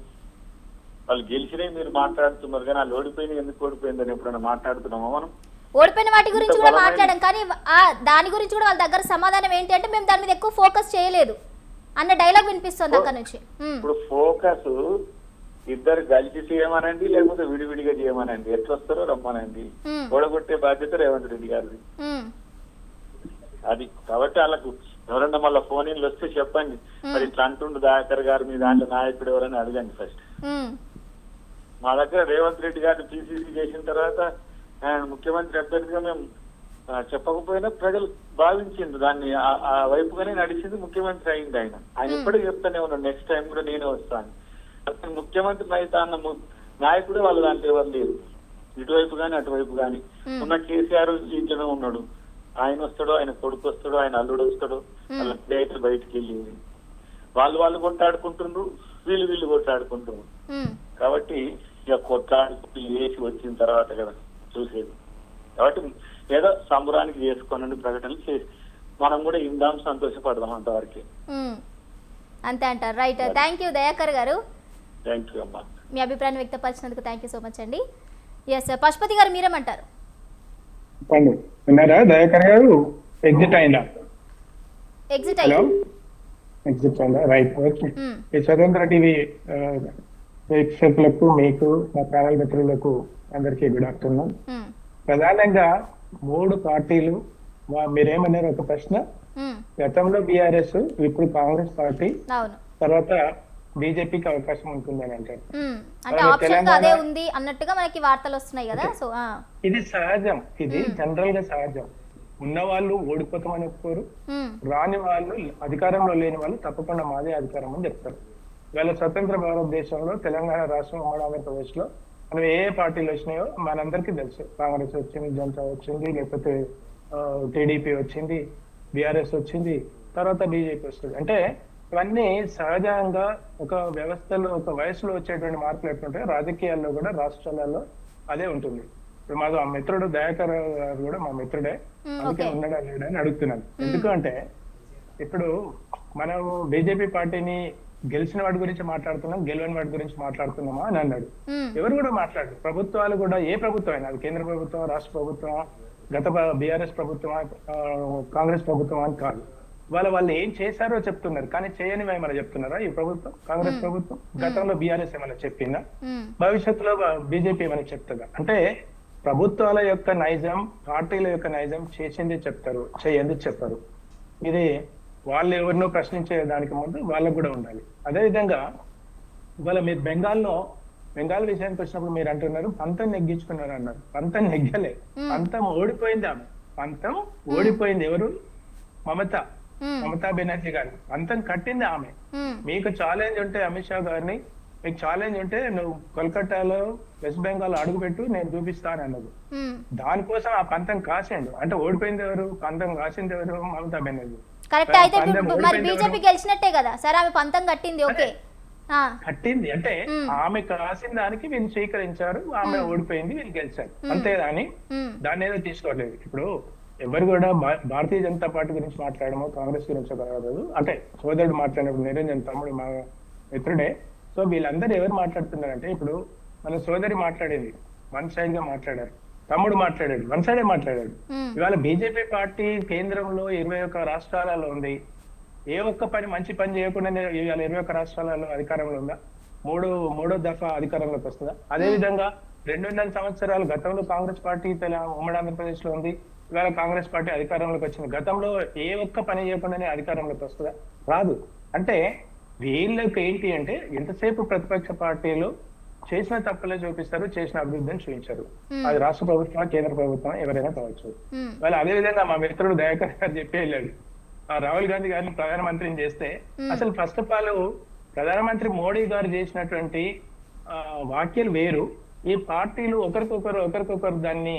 వాళ్ళు గెలిచినే మీరు మాట్లాడుతున్నారు కానీ వాళ్ళు ఓడిపోయిన ఎందుకు ఓడిపోయిందని ఎప్పుడైనా మాట్లాడుతున్నామా మనం? ఓడిపోయిన వాటి గురించి కూడా మాట్లాడడం కానీ దాని గురించి కూడా వాళ్ళ దగ్గర సమాధానం ఏంటి అంటే మేము దాని మీద ఎక్కువ ఫోకస్ చేయలేదు అన్న డైలాగ్ వినిపిస్తుంది అక్కడ నుంచి. ఇప్పుడు ఫోకస్ ఇద్దరు కలిసి చేయమనండి లేకపోతే విడివిడిగా చేయమనండి, ఎట్లా వస్తారో రమ్మనండి. ఓడగొట్టే బాధ్యత రేవంత్ రెడ్డి గారిది. అది కాబట్టి వాళ్ళకు ఎవరన్నా మళ్ళీ ఫోన్ ఇన్లు వస్తే చెప్పండి, మరి ఇట్లా అంటుండు దయాకర్ గారు మీ దాంట్లో నాయకుడు ఎవరని అడగండి ఫస్ట్. మా దగ్గర రేవంత్ రెడ్డి గారిని పిసిసి చేసిన తర్వాత ఆయన ముఖ్యమంత్రి అభ్యర్థిగా మేము చెప్పకపోయినా ప్రజలు భావించింది దాన్ని ఆ వైపుగానే నడిచింది. ముఖ్యమంత్రి అయింది ఆయన. ఆయన ఎప్పటికీ చెప్తానే ఉన్నాడు నెక్స్ట్ టైం కూడా నేనే వస్తాను. అతను ముఖ్యమంత్రి అయితే అన్న నాయకుడు వాళ్ళు దాంట్లో ఎవరు లేరు, ఇటువైపు గాని అటువైపు గాని. ఉన్న కేసీఆర్ ఇంట్లోనే ఉన్నాడు, ఆయన వస్తాడు, ఆయన కొడుకు వస్తాడు, ఆయన అల్లుడు వస్తాడు, వాళ్ళ డైరెక్టర్ బయటికి వెళ్ళి వాళ్ళు కొట్లాడుకుంటుండ్రు, వీళ్ళు కొట్లాడుకుంటున్నారు. కాబట్టి ఇక కొట్లాడుకుంటూ వేసి వచ్చిన తర్వాత కదా చూసేది. కాబట్టి ఏదో సంబరానికి చేసుకోనండి ప్రకటనలు చేసి మనం కూడా ఇందాం, సంతోషపడదాం అంతవరకు. అంతే అంటారు. రైట్, థ్యాంక్ యూ దయాకర్ గారు. థ్యాంక్ యూ అమ్మా. మీ అభిప్రాయం వ్యక్తపరిచినందుకు థ్యాంక్ యూ సో మచ్ అండి. ఎస్ పశుపతి గారు మీరేమంటారు? విన్నారా దయాకర్ గారు? ఎగ్జిట్ అయిందా? ఎగ్జిట్ హలో, అయ్యి ఎగ్జిట్ అయిందా? Right, okay. ఈ స్వతంత్ర టీవీ ప్రేక్షకులకు, మీకు, మా ఛానల్ మిత్రులకు అందరికీ గుడ్ ఆఫ్టర్నూన్. ప్రధానంగా 3 పార్టీలు, మీరేమన్నారు ఒక ప్రశ్న, గతంలో బీఆర్ఎస్, ఇప్పుడు కాంగ్రెస్ పార్టీ, అవును, తర్వాత బీజేపీకి అవకాశం ఉంటుందని అంటారు. అంటే ఆప్షన్ గా అదే ఉంది అన్నట్టుగా మనకి వార్తలు వస్తున్నాయి కదా. సో ఇది సహజం, ఇది జనరల్ గా సహజం. ఉన్న వాళ్ళు ఓడిపోతామని చెప్పుకోరు, రాని వాళ్ళు, అధికారంలో లేని వాళ్ళు తప్పకుండా మాదే అధికారం అని చెప్తారు. ఇవాళ స్వతంత్ర భారతదేశంలో తెలంగాణ రాష్ట్రం, ఉమ్మడి ఆంధ్రప్రదేశ్ లో మనం ఏ పార్టీలు వచ్చినాయో మనందరికీ తెలుసు. కాంగ్రెస్ వచ్చింది, జనతా వచ్చింది, లేకపోతే టీడీపీ వచ్చింది, బీఆర్ఎస్ వచ్చింది, తర్వాత బీజేపీ వస్తుంది. అంటే ఇవన్నీ సహజంగా ఒక వ్యవస్థలో, ఒక వయసులో వచ్చేటువంటి మార్పులు ఎట్లుంటాయి, రాజకీయాల్లో కూడా రాష్ట్రాలలో అదే ఉంటుంది. ఇప్పుడు మాకు ఆ మిత్రుడు దయాకర్ గారు కూడా మా మిత్రుడే, అందుకే ఉన్నాడా లేడా అని అడుగుతున్నాను. ఎందుకంటే ఇప్పుడు మనం బీజేపీ పార్టీని గెలిచిన వాటి గురించి మాట్లాడుతున్నాం, గెలవని వాటి గురించి మాట్లాడుతున్నామా అని అన్నాడు. ఎవరు కూడా మాట్లాడారు. ప్రభుత్వాలు కూడా, ఏ ప్రభుత్వం అయినా, అది కేంద్ర ప్రభుత్వం, రాష్ట్ర ప్రభుత్వం, గత బీఆర్ఎస్ ప్రభుత్వం, కాంగ్రెస్ ప్రభుత్వం అని కాదు, వాళ్ళు ఏం చేశారో చెప్తున్నారు, కానీ చేయనివి ఏమైనా చెప్తున్నారా ఈ ప్రభుత్వం, కాంగ్రెస్ ప్రభుత్వం? గతంలో బీఆర్ఎస్ ఏమైనా చెప్పిందా? భవిష్యత్తులో బీజేపీ ఏమైనా చెప్తుందా? అంటే ప్రభుత్వాల యొక్క నైజం, పార్టీల యొక్క నైజం చేసింది చెప్తారు, చేయంది చెప్పరు. ఇది వాళ్ళు ఎవరినో ప్రశ్నించే దానికి ముందు వాళ్ళకు కూడా ఉండాలి. అదేవిధంగా ఇవాళ మీరు బెంగాల్ విషయానికి వచ్చినప్పుడు మీరు అంటున్నారు పంతం నెగ్గించుకున్నారు అన్నారు. పంతం నెగ్గలే, పంతం ఓడిపోయింది. ఆమె పంతం ఓడిపోయింది. ఎవరు? మమతా బెనర్జీ గారు. పంతం కట్టింది ఆమె. మీకు ఛాలెంజ్ ఉంటే అమిత్ షా గారిని, మీకు ఛాలెంజ్ ఉంటే నువ్వు కోల్కతాలో, వెస్ట్ బెంగాల్ అడుగుపెట్టు, నేను చూపిస్తాను అన్నది. దానికోసం ఆ పంతం కాసిండు. అంటే ఓడిపోయింది ఎవరు? పంతం కాసింది ఎవరు? మమతా బెనర్జీ. కరెక్ట్. అయితే మరి బీజేపీ గెలిచినట్టే కదా సార్, ఆమె పంతం కట్టింది. ఓకే, కట్టింది అంటే ఆమె కాసిన దానికి వీళ్ళు స్వీకరించారు, ఆమె ఓడిపోయింది, వీళ్ళు గెలిచారు, అంతేగాని దాన్ని ఏదో తీసుకోవట్లేదు. ఇప్పుడు ఎవరు కూడా భారతీయ జనతా పార్టీ గురించి మాట్లాడమో, కాంగ్రెస్ గురించి కాదు. అంటే సోదరుడు మాట్లాడినప్పుడు, నిరంజన్ తమ్ముడు మా మిత్రుడే. సో వీళ్ళందరూ ఎవరు మాట్లాడుతున్నారంటే, ఇప్పుడు మన సోదరి మాట్లాడేది వన్ సైడ్ గా మాట్లాడారు, తమ్ముడు మాట్లాడాడు, వన్ సైడే మాట్లాడాడు. ఇవాళ బీజేపీ పార్టీ కేంద్రంలో 21 రాష్ట్రాలలో ఉంది. ఏ ఒక్క మంచి పని చేయకుండానే ఇవాళ 21 రాష్ట్రాలలో అధికారంలో ఉందా? మూడో దఫా అధికారంలోకి వస్తుందా? అదేవిధంగా 2.5 సంవత్సరాలు గతంలో కాంగ్రెస్ పార్టీ ఉమ్మడి ఆంధ్రప్రదేశ్ లో ఉంది. ఇవాళ కాంగ్రెస్ పార్టీ అధికారంలోకి వచ్చింది. గతంలో ఏ ఒక్క పని చేయకుండానే అధికారంలోకి వస్తుందా? రాదు. అంటే వీళ్ళకి ఏంటి అంటే, ఎంతసేపు ప్రతిపక్ష పార్టీలు చేసిన తప్పులే చూపిస్తారు, చేసిన అభివృద్ధిని చూపించారు. అది రాష్ట్ర ప్రభుత్వం, కేంద్ర ప్రభుత్వం, ఎవరైనా కావచ్చు. వాళ్ళు అదే విధంగా మా మిత్రుడు దయాకర్ గారు చెప్పి వెళ్ళాడు, రాహుల్ గాంధీ గారిని ప్రధానమంత్రిని చేస్తే, అసలు ఫస్ట్ ఆఫ్ ఆల్ ప్రధానమంత్రి మోడీ గారు చేసినటువంటి వ్యాఖ్యలు వేరు. ఈ పార్టీలు ఒకరికొకరు దాన్ని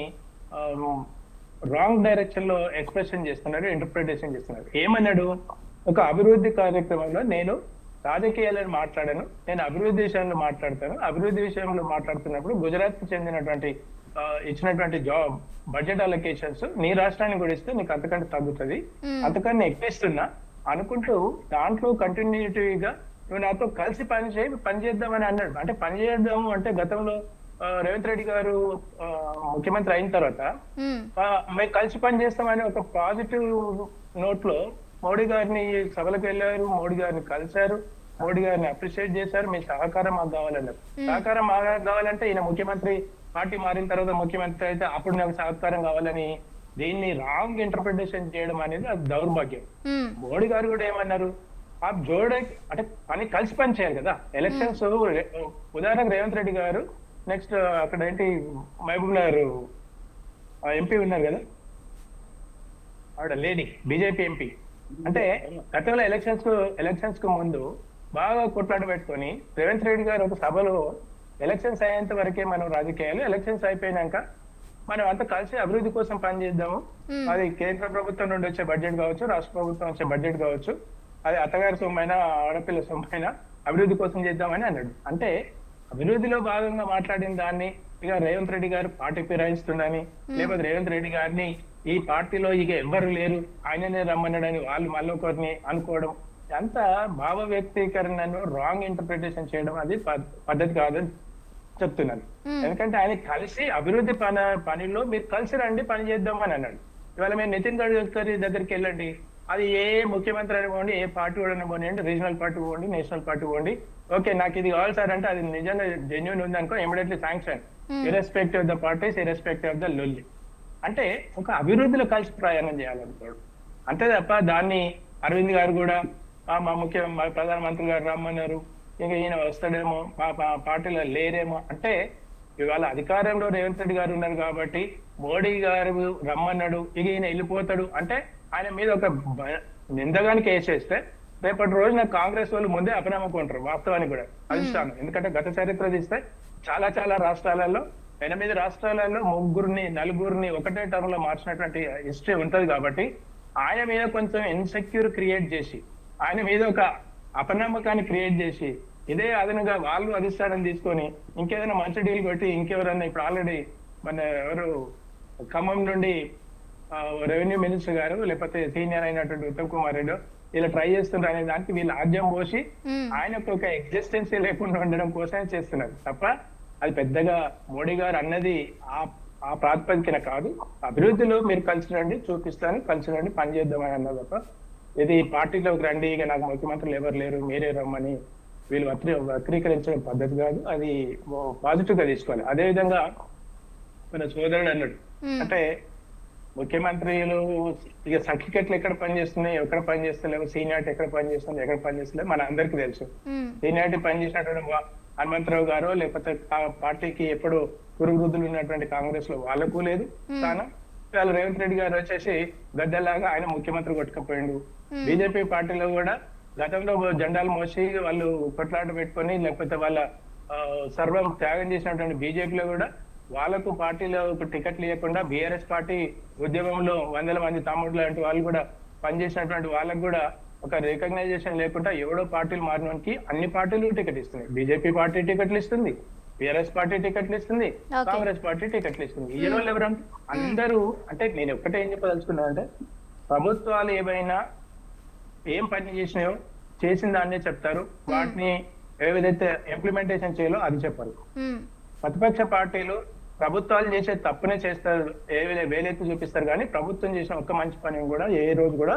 రాంగ్ డైరెక్షన్ లో ఎక్స్ప్రెషన్ చేస్తున్నారు, ఇంటర్ప్రిటేషన్ చేస్తున్నారు. ఏమన్నాడు? ఒక అభివృద్ధి కార్యక్రమంలో నేను రాజకీయాలను మాట్లాడాను, నేను అభివృద్ధి విషయంలో మాట్లాడతాను. అభివృద్ధి విషయంలో మాట్లాడుతున్నప్పుడు గుజరాత్ కి చెందినటువంటి ఇచ్చినటువంటి బడ్జెట్ అలొకేషన్స్ నీ రాష్ట్రానికి కూడా ఇస్తే నీకు అంతకంటే తగ్గుతుంది, అంతకన్నా ఎక్కిస్తున్నా అనుకుంటూ దాంట్లో కంటిన్యూటీగా నువ్వు నాతో కలిసి పనిచేద్దామని అన్నాడు. అంటే పని చేద్దాము అంటే గతంలో రేవంత్ రెడ్డి గారు ముఖ్యమంత్రి అయిన తర్వాత మేము కలిసి పని చేస్తామని ఒక పాజిటివ్ నోట్ లో మోడీ గారిని సభలకు వెళ్ళారు, మోడీ గారిని కలిశారు, మోడీ గారిని అప్రిషియేట్ చేశారు. మీ సహకారం మాకు కావాలన్నారు. సహకారం మాకు కావాలంటే ఈయన ముఖ్యమంత్రి, పార్టీ మారిన తర్వాత ముఖ్యమంత్రి అయితే అప్పుడు నాకు సహకారం కావాలని దీన్ని రాంగ్ ఇంటర్ప్రిటేషన్ చేయడం అనేది అది దౌర్భాగ్యం. మోడీ గారు కూడా ఏమన్నారు? ఆ జోడే అంటే కలిసి పని చేయాలి కదా. ఎలక్షన్స్ ఉదాహరణకు రేవంత్ రెడ్డి గారు నెక్స్ట్ అక్కడ ఏంటి మహబూబ్ నగర్ ఎంపీ ఉన్నారు కదా, ఆవిడ లేడీ బీజేపీ ఎంపీ. అంటే గతంలో ఎలక్షన్స్ కు ముందు బాగా కొట్లాట పెట్టుకొని రేవంత్ రెడ్డి గారు ఒక సభలో ఎలక్షన్స్ అయ్యేంత వరకే మనం రాజకీయాలు, ఎలక్షన్స్ అయిపోయినాక మనం అంతా కలిసి అభివృద్ధి కోసం పనిచేద్దాము, అది కేంద్ర ప్రభుత్వం నుండి వచ్చే బడ్జెట్ కావచ్చు, రాష్ట్ర ప్రభుత్వం వచ్చే బడ్జెట్ కావచ్చు, అది అత్తగారి సొమ్మైనా ఆడపిల్ల సొమ్మైనా అభివృద్ధి కోసం చేద్దామని అన్నాడు. అంటే అభివృద్ధిలో భాగంగా మాట్లాడిన దాన్ని ఇక రేవంత్ రెడ్డి గారు పార్టీ ఫిరాయిస్తుండని, లేకపోతే రేవంత్ రెడ్డి గారిని ఈ పార్టీలో ఇక ఎవ్వరు లేరు ఆయననే రమ్మన్నాడని వాళ్ళు మళ్ళొకరిని అనుకోవడం, అంత భావ వ్యక్తీకరణను రాంగ్ ఇంటర్ప్రిటేషన్ చేయడం అది పద్ధతి కాదని చెప్తున్నాను. ఎందుకంటే ఆయన కలిసి అభివృద్ధి పనిలో మీరు కలిసి రండి, పని చేద్దామని అన్నాడు. ఇవాళ మీరు నితిన్ గడ్కరీ దగ్గరికి వెళ్ళండి, అది ఏ ముఖ్యమంత్రి అని పోండి, ఏ పార్టీ కూడా పోండి, రీజనల్ పార్టీ పోండి, నేషనల్ పార్టీ పోండి, ఓకే నాకు ఇది కావాలి సార్ అంటే అది నిజంగా జెన్యూన్ ఉంది అనుకో, immediately sanction, irrespective of the parties, irrespective of the లొల్లి. అంటే ఒక అభివృద్ధిలో కలిసి ప్రయాణం చేయాలనుకోడు. అంతే తప్ప దాన్ని అరవింద్ గారు కూడా మా ప్రధానమంత్రి గారు రమ్మన్నారు, ఇంకా ఈయన వస్తాడేమో, మా పార్టీలో లేరేమో అంటే, ఇవాళ అధికారంలో రేవంత్ రెడ్డి గారు ఉన్నారు కాబట్టి మోడీ గారు రమ్మన్నాడు, ఇక ఈయన వెళ్ళిపోతాడు అంటే ఆయన మీద ఒక నిందగానికి వేసేస్తే రేపటి రోజున కాంగ్రెస్ వాళ్ళు ముందే అపనమ్మకం ఉంటారు వాస్తవానికి కూడా అధిష్టానం. ఎందుకంటే గత చరిత్ర తీస్తే చాలా చాలా రాష్ట్రాలలో 8 రాష్ట్రాలలో 3 4 ఒకటే టర్మ్ లో మార్చినటువంటి హిస్టరీ ఉంటది. కాబట్టి ఆయన మీద కొంచెం ఇన్సెక్యూర్ క్రియేట్ చేసి, ఆయన మీద ఒక అపనమ్మకాన్ని క్రియేట్ చేసి, ఇదే అదనంగా వాళ్ళు అధిష్టానం తీసుకొని ఇంకేదైనా మంచి డీల్ కొట్టి ఇంకెవరన్నా, ఇప్పుడు ఆల్రెడీ మన ఎవరు ఖమ్మం నుండి రెవెన్యూ మినిస్టర్ గారు లేకపోతే సీనియర్ అయినటువంటి ఉత్తమ్ కుమార్ రెడ్డి ఇలా ట్రై చేస్తున్నారు అనే దానికి వీళ్ళు ఆద్యం పోసి ఆయనకు ఒక ఎగ్జిస్టెన్సీ లేకుండా ఉండడం కోసమే చేస్తున్నారు తప్ప అది పెద్దగా మోడీ గారు అన్నది ఆ ప్రాతిపదికన కాదు. అభివృద్ధిలో మీరు కలిసి రండి, చూపిస్తాను, కలిసి రండి, పని చేద్దామని అన్నారు తప్ప ఇది పార్టీలోకి రండి, ఇక నాకు ముఖ్యమంత్రులు ఎవరు లేరు మీరే రమ్మని వీళ్ళు వక్రీకరించడం పద్ధతి కాదు. అది పాజిటివ్ గా తీసుకోవాలి. అదే విధంగా మన సోదరుడు అన్నాడు, అంటే ముఖ్యమంత్రులు ఇక సర్టిఫికెట్లు ఎక్కడ పనిచేస్తున్నాయి, ఎక్కడ పనిచేస్తలేవు, సీనియారిటీ ఎక్కడ పనిచేస్తుంది, ఎక్కడ పనిచేస్తలేవు మన అందరికీ తెలుసు. సీనియారిటీ పనిచేసినటువంటి హనుమంతరావు గారు లేకపోతే పార్టీకి ఎప్పుడు పురుగురుద్దులు ఉన్నటువంటి కాంగ్రెస్ లో వాళ్ళకు లేదు స్థానం. ఇవాళ రేవంత్ రెడ్డి గారు వచ్చేసి గద్దెలాగా ఆయన ముఖ్యమంత్రి కొట్టుకపోయిండు. బీజేపీ పార్టీలో కూడా గతంలో జెండాలు మోసి వాళ్ళు కొట్లాట పెట్టుకొని లేకపోతే వాళ్ళ సర్వం త్యాగం చేసినటువంటి బీజేపీలో కూడా వాళ్ళకు పార్టీలో టికెట్లు ఇవ్వకుండా బీఆర్ఎస్ పార్టీ ఉద్యమంలో 100 మంది తమ్ముడు లాంటి వాళ్ళు కూడా పనిచేసినటువంటి వాళ్ళకు కూడా ఒక రికగ్నైజేషన్ లేకుండా ఎవడో పార్టీలు మారినోనికి అన్ని పార్టీలు టికెట్ ఇస్తున్నాయి. బీజేపీ పార్టీ టికెట్లు ఇస్తుంది, బీఆర్ఎస్ పార్టీ టికెట్లు ఇస్తుంది, కాంగ్రెస్ పార్టీ టికెట్లు ఇస్తుంది. ఈ రోజు ఎవరంటే అందరూ, అంటే నేను ఒక్కటే ఏం చెప్పదలుచుకున్నా అంటే ప్రభుత్వాలు ఏవైనా ఏం పని చేసినాయో చేసిన దాన్నే చెప్తారు, వాటిని ఏ విధంగా ఇంప్లిమెంటేషన్ చేయాలో అది చెప్పారు. ప్రతిపక్ష పార్టీలు ప్రభుత్వాలు చేసే తప్పునే చేస్తారు, వేలెత్తి చూపిస్తారు, కానీ ప్రభుత్వం చేసిన ఒక్క మంచి పని కూడా ఏ రోజు కూడా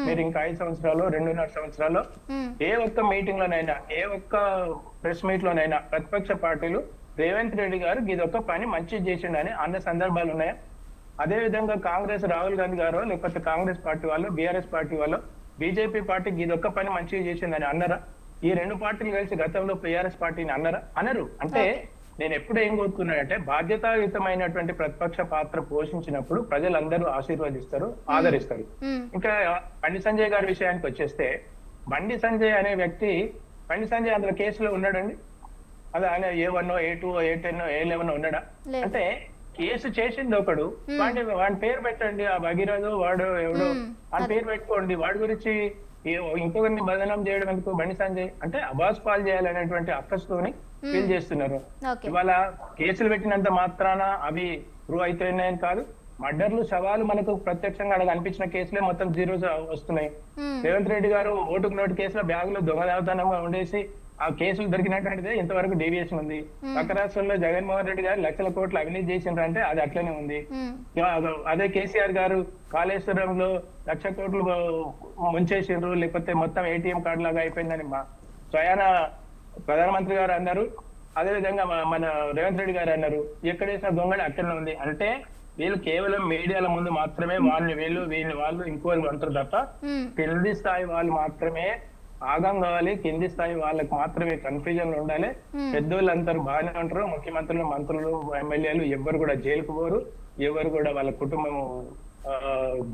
మీరు ఇంకా 5 సంవత్సరాలు 2.5 సంవత్సరాల్లో ఏ ఒక్క మీటింగ్ లోనైనా ఏ ఒక్క ప్రెస్ మీట్ లోనైనా ప్రతిపక్ష పార్టీలు రేవంత్ రెడ్డి గారు ఇదొక్క పని మంచి చేసిండని అన్న సందర్భాలు ఉన్నాయా? అదే విధంగా కాంగ్రెస్ రాహుల్ గాంధీ గారు లేకపోతే కాంగ్రెస్ పార్టీ వాళ్ళు బీఆర్ఎస్ పార్టీ వాళ్ళు బీజేపీ పార్టీకి ఇదొక్క పని మంచిగా చేసిందని అన్నారా? ఈ 2 పార్టీలు కలిసి గతంలో బీఆర్ఎస్ పార్టీని అన్నారా? అనరు. అంటే నేను ఎప్పుడు ఏం కోరుకున్నానంటే బాధ్యతాయుతమైనటువంటి ప్రతిపక్ష పాత్ర పోషించినప్పుడు ప్రజలందరూ ఆశీర్వదిస్తారు, ఆదరిస్తారు. ఇంకా బండి సంజయ్ గారి విషయానికి వచ్చేస్తే బండి సంజయ్ అనే వ్యక్తి, బండి సంజయ్ అందులో కేసులో ఉన్నాడండి? అదే ఆయన A1 A2 A10 A11 ఉన్నాడా? అంటే కేసు చేసింది ఒకడు, వాడి పేరు పెట్టండి, ఆ భగీరథు వాడు ఎవడో ఆ పేరు పెట్టుకోండి, వాడి గురించి ఇంకొకరిని బదనాం చేయడం ఎందుకు? బండి సంజయ్ అంటే అబాస్ పాలు చేయాలనేటువంటి అక్కస్తోని ఫీల్ చేస్తున్నారు. ఇవాళ కేసులు పెట్టినంత మాత్రాన అవి ప్రూవ్ అవుతున్నాయని కాదు. మర్డర్లు శవాలు మనకు ప్రత్యక్షంగా అక్కడ కనిపించిన కేసులే మొత్తం 0 వస్తున్నాయి. రేవంత్ రెడ్డి గారు ఓటుకు నోటు కేసులో బ్యాగులో దొంగదావతనంగా ఉండేసి ఆ కేసులు దొరికినటువంటిదే ఇంతవరకు డీవియేషన్ ఉంది. పక్క రాష్ట్రంలో జగన్మోహన్ రెడ్డి గారు లక్షల కోట్లు అవినీతి చేసిండ్రు అంటే అది అట్లనే ఉంది. అదే కేసీఆర్ గారు కాళేశ్వరంలో 1,00,000 కోట్లు ముంచేసిండ్రు, లేకపోతే మొత్తం ATM కార్డు లాగా అయిపోయిందని స్వయాన ప్రధానమంత్రి గారు అన్నారు. అదే విధంగా మన రేవంత్ రెడ్డి గారు అన్నారు, ఎక్కడేసిన దొంగలు అక్కడనే ఉంది. అంటే వీళ్ళు కేవలం మీడియాల ముందు మాత్రమే వీళ్ళు వాళ్ళు ఇంకోరు అంటారు తప్ప కింది స్థాయి వాళ్ళు మాత్రమే ఆగం కావాలి, కింది స్థాయి వాళ్ళకి మాత్రమే కన్ఫ్యూజన్ ఉండాలి. పెద్దోళ్ళందరూ బాగానే ఉంటారు, ముఖ్యమంత్రులు, మంత్రులు, ఎమ్మెల్యేలు ఎవరు కూడా జైలుకు పోరు, ఎవరు కూడా వాళ్ళ కుటుంబం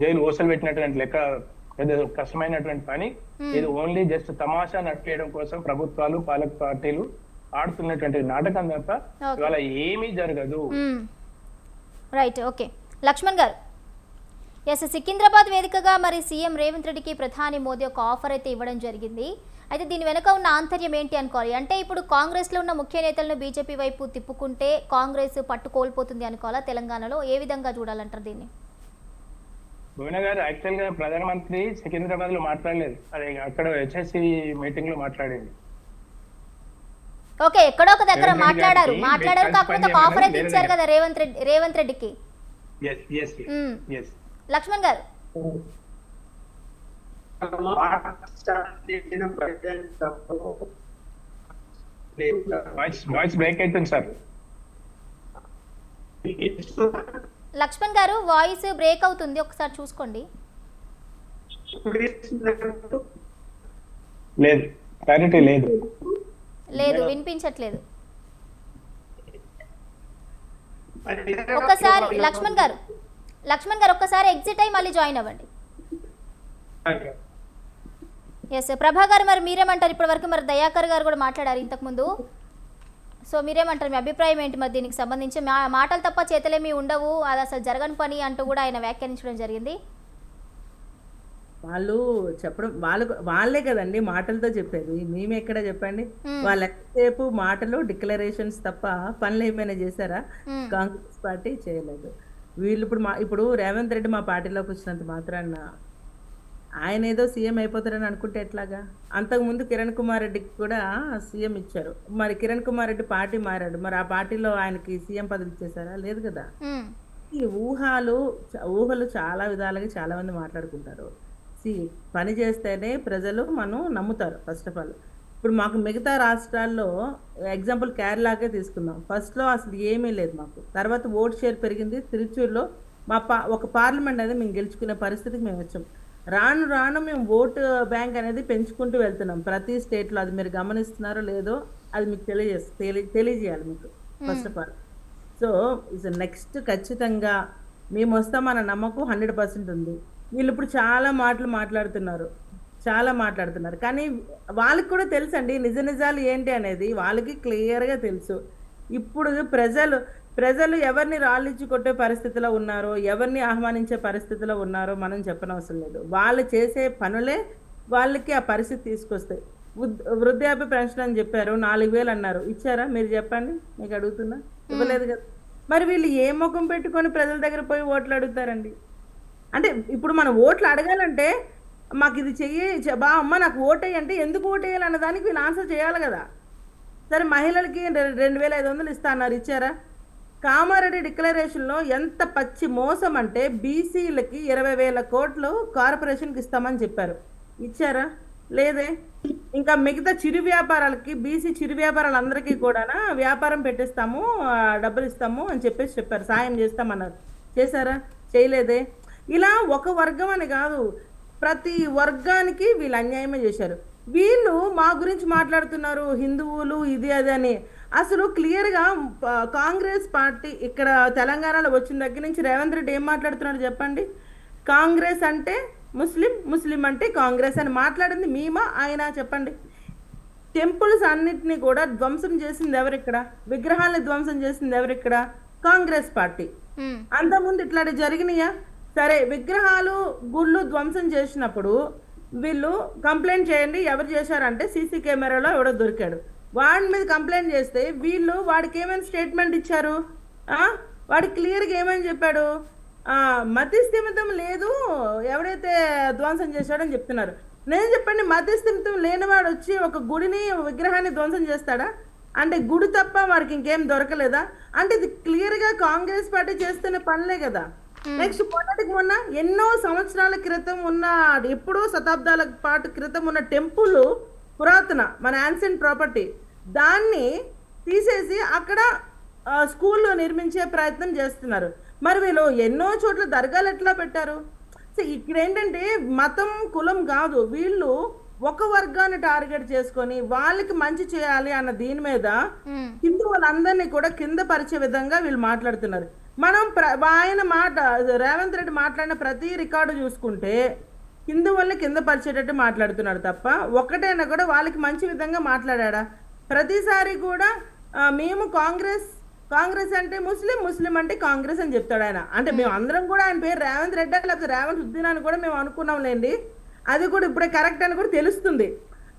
జైలు ఊసలు పెట్టినటువంటి లెక్క పెద్ద కష్టమైనటువంటి పని. ఇది ఓన్లీ జస్ట్ తమాషా నడిపేయడం కోసం ప్రభుత్వాలు పాలక పార్టీలు ఆడుతున్నటువంటి నాటకం తప్ప ఇవాళ ఏమీ జరగదు. Right, okay. లక్ష్మణ్ గారు, ఎస్, సికింద్రాబాద్ వేదికగా మరి సీఎం రేవంత్ రెడ్డికి ప్రధాని మోదీ ఒక ఆఫర్ అయితే ఇవ్వడం జరిగింది. అయితే దీని వెనుక ఉన్న ఆంతర్యం ఏంటి అనుకోవాలి? అంటే ఇప్పుడు కాంగ్రెస్లో ఉన్న ముఖ్య నేతలను బీజేపీ వైపు తిప్పుకుంటే కాంగ్రెస్ పట్టు కోల్పోతుంది అనుకోవాలా? తెలంగాణలో ఏ విధంగా చూడాలంటారు దీన్ని? భువన గారు, యాక్చువల్ గా ప్రధానమంత్రి సికింద్రాబాద్ లో మాట్లాడలేదు, అది అక్కడ హెచ్ఎస్సి మీటింగ్ లో మాట్లాడింది. ఓకే, ఎక్కడో ఒక దగ్గర మాట్లాడారు కాకపోతే ఒక ఆఫర్ అయితే ఇచ్చారు కదా రేవంత్ రెడ్డికి. లక్ష్మణ్ గారు, వాయిస్ బ్రేక్ అవుతుంది సార్. లక్ష్మణ్ గారు వాయిస్ బ్రేక్ అవుతుంది, ఒకసారి చూసుకోండి. లేదు, క్లారిటీ లేదు, లేదు, వినిపించట్లేదు. ఒక్కసారి లక్ష్మణ్ గారు ఒక్కసారి ఎగ్జిట్ అయ్యి మళ్ళీ జాయిన్ అవ్వండి. ఎస్, ప్రభా గారు, మరి మీరేమంటారు? ఇప్పటి వరకు మరి దయాకర్ గారు కూడా మాట్లాడారు ఇంతకుముందు. సో మీరేమంటారు? మీ అభిప్రాయం ఏంటి మరి దీనికి సంబంధించి? మాటలు తప్ప చేతలేమీ ఉండవు, అది అసలు జరగని పని అంటూ కూడా ఆయన వ్యాఖ్యానించడం జరిగింది. వాళ్ళు చెప్పడం వాళ్ళే కదండి మాటలతో చెప్పేది, మేము ఎక్కడ చెప్పండి. వాళ్ళు ఎంతసేపు మాటలు డిక్లరేషన్స్ తప్ప పనులు ఏమైనా చేశారా? కాంగ్రెస్ పార్టీ చేయలేదు. వీళ్ళు ఇప్పుడు రేవంత్ రెడ్డి మా పార్టీలోకి వచ్చినంత మాత్రాన ఆయన ఏదో సీఎం అయిపోతారని అనుకుంటే ఎట్లాగా? అంతకుముందు కిరణ్ కుమార్ రెడ్డికి కూడా సీఎం ఇచ్చారు, మరి కిరణ్ కుమార్ రెడ్డి పార్టీ మారాడు, మరి ఆ పార్టీలో ఆయనకి సీఎం పదవి ఇచ్చేసారా? లేదు కదా. ఈ ఊహలు చాలా విధాలుగా చాలా మంది మాట్లాడుకుంటారు. పని చేస్తేనే ప్రజలు మనం నమ్ముతారు. ఫస్ట్ ఆఫ్ ఆల్ ఇప్పుడు మాకు మిగతా రాష్ట్రాల్లో ఎగ్జాంపుల్ కేరళకే తీసుకుందాం. ఫస్ట్లో అసలు ఏమీ లేదు మాకు, తర్వాత ఓట్ షేర్ పెరిగింది. తిరుచూరులో ఒక పార్లమెంట్ అనేది మేము గెలుచుకునే పరిస్థితికి మేము వచ్చాం. రాను రాను మేము ఓటు బ్యాంక్ అనేది పెంచుకుంటూ వెళ్తున్నాం ప్రతి స్టేట్లో. అది మీరు గమనిస్తున్నారో లేదో అది మీకు తెలియజేయాలి మీకు first of all. So next ఖచ్చితంగా మేము వస్తామన్న నమ్మకం 100% ఉంది. వీళ్ళు ఇప్పుడు చాలా మాట్లాడుతున్నారు, కానీ వాళ్ళకి కూడా తెలుసు అండి నిజాలు ఏంటి అనేది, వాళ్ళకి క్లియర్గా తెలుసు. ఇప్పుడు ప్రజలు ఎవరిని రాళ్ళిచ్చి కొట్టే పరిస్థితిలో ఉన్నారో, ఎవరిని ఆహ్వానించే పరిస్థితిలో ఉన్నారో మనం చెప్పనవసరం లేదు. వాళ్ళు చేసే పనులే వాళ్ళకి ఆ పరిస్థితి తీసుకొస్తాయి. వృద్ధాప్య పెన్షన్ అని చెప్పారు, 4,000 అన్నారు, ఇచ్చారా? మీరు చెప్పండి, మీకు అడుగుతున్నా. ఇవ్వలేదు కదా. మరి వీళ్ళు ఏ ముఖం పెట్టుకొని ప్రజల దగ్గర పోయి ఓట్లు అడుగుతారండి? అంటే ఇప్పుడు మనం ఓట్లు అడగాలంటే మాకు ఇది అమ్మ నాకు ఓటేయి అంటే ఎందుకు ఓటేయాలి అన్న దానికి వీళ్ళు ఆన్సర్ చేయాలి కదా. సరే, మహిళలకి 2,500 ఇస్తా అన్నారు, ఇచ్చారా? కామారెడ్డి డిక్లరేషన్లో ఎంత పచ్చి మోసం అంటే బీసీలకి 20,000 కోట్లు కార్పొరేషన్కి ఇస్తామని చెప్పారు, ఇచ్చారా? లేదే. ఇంకా మిగతా చిరు వ్యాపారాలకి, బీసీ చిరు వ్యాపారాలందరికీ కూడా వ్యాపారం పెట్టిస్తాము, డబ్బులు ఇస్తాము అని చెప్పారు, సాయం చేస్తామన్నారు, చేశారా? చేయలేదే. ఇలా ఒక వర్గం అని కాదు, ప్రతి వర్గానికి వీళ్ళు అన్యాయమే చేశారు. వీళ్ళు మా గురించి మాట్లాడుతున్నారు, హిందువులు ఇది అది అని. అసలు క్లియర్గా కాంగ్రెస్ పార్టీ ఇక్కడ తెలంగాణలో వచ్చిన దగ్గర నుంచి రేవంత్ రెడ్డి ఏం మాట్లాడుతున్నారు చెప్పండి? కాంగ్రెస్ అంటే ముస్లిం అంటే కాంగ్రెస్ అని మాట్లాడింది మేమా ఆయన? చెప్పండి. టెంపుల్స్ అన్నిటినీ కూడా ధ్వంసం చేసింది ఎవరిక్కడ? విగ్రహాలను ధ్వంసం చేసింది ఎవరిక్కడ? కాంగ్రెస్ పార్టీ. అంతకుముందు ఇట్లాంటి జరిగినాయా? సరే, విగ్రహాలు గుళ్ళు ధ్వంసం చేసినప్పుడు వీళ్ళు కంప్లైంట్ చేయండి, ఎవరు చేశారంటే సీసీ కెమెరాలో ఎవడో దొరికాడు, వాడి మీద కంప్లైంట్ చేస్తే వీళ్ళు వాడికి ఏమైనా స్టేట్మెంట్ ఇచ్చారు? వాడికి క్లియర్గా ఏమని చెప్పాడు? మతిస్థిమితం లేదు, ఎవడైతే ధ్వంసం చేశాడని చెప్తున్నారు. నేను చెప్పండి, మతిస్థిమితం లేనివాడు వచ్చి ఒక గుడిని విగ్రహాన్ని ధ్వంసం చేస్తాడా? అంటే గుడి తప్ప వారికి ఇంకేం దొరకలేదా? అంటే ఇది క్లియర్గా కాంగ్రెస్ పార్టీ చేస్తున్న పనులే కదా. నెక్స్ట్ మొన్న ఎన్నో సంవత్సరాల క్రితం ఉన్న, ఎప్పుడో శతాబ్దాల పాటు క్రితం ఉన్న టెంపుల్, పురాతన మన యాన్సెంట్ ప్రాపర్టీ, దాన్ని తీసేసి అక్కడ స్కూల్లో నిర్మించే ప్రయత్నం చేస్తున్నారు. మరి వీళ్ళు ఎన్నో చోట్ల దర్గాలు ఎట్లా పెట్టారు? సో ఇక్కడ ఏంటంటే మతం కులం కాదు, వీళ్ళు ఒక వర్గాన్ని టార్గెట్ చేసుకొని వాళ్ళకి మంచి చేయాలి అన్న దీని మీద హిందువులందరినీ కూడా కింద పరిచే విధంగా వీళ్ళు మాట్లాడుతున్నారు. మనం ఆయన రేవంత్ రెడ్డి మాట్లాడిన ప్రతి రికార్డు చూసుకుంటే కింద వాళ్ళని కింద పరిచేటట్టు మాట్లాడుతున్నాడు తప్ప ఒక్కటైనా కూడా వాళ్ళకి మంచి విధంగా మాట్లాడా? ప్రతిసారి కూడా మేము కాంగ్రెస్ అంటే ముస్లిం అంటే కాంగ్రెస్ అని చెప్తాడు ఆయన. అంటే మేము అందరం కూడా ఆయన పేరు రేవంత్ రెడ్డి లేకపోతే రేవంత్ ఉద్దీన్ అని కూడా మేము అనుకున్నాంలేండి. అది కూడా ఇప్పుడే కరెక్ట్ అని కూడా తెలుస్తుంది.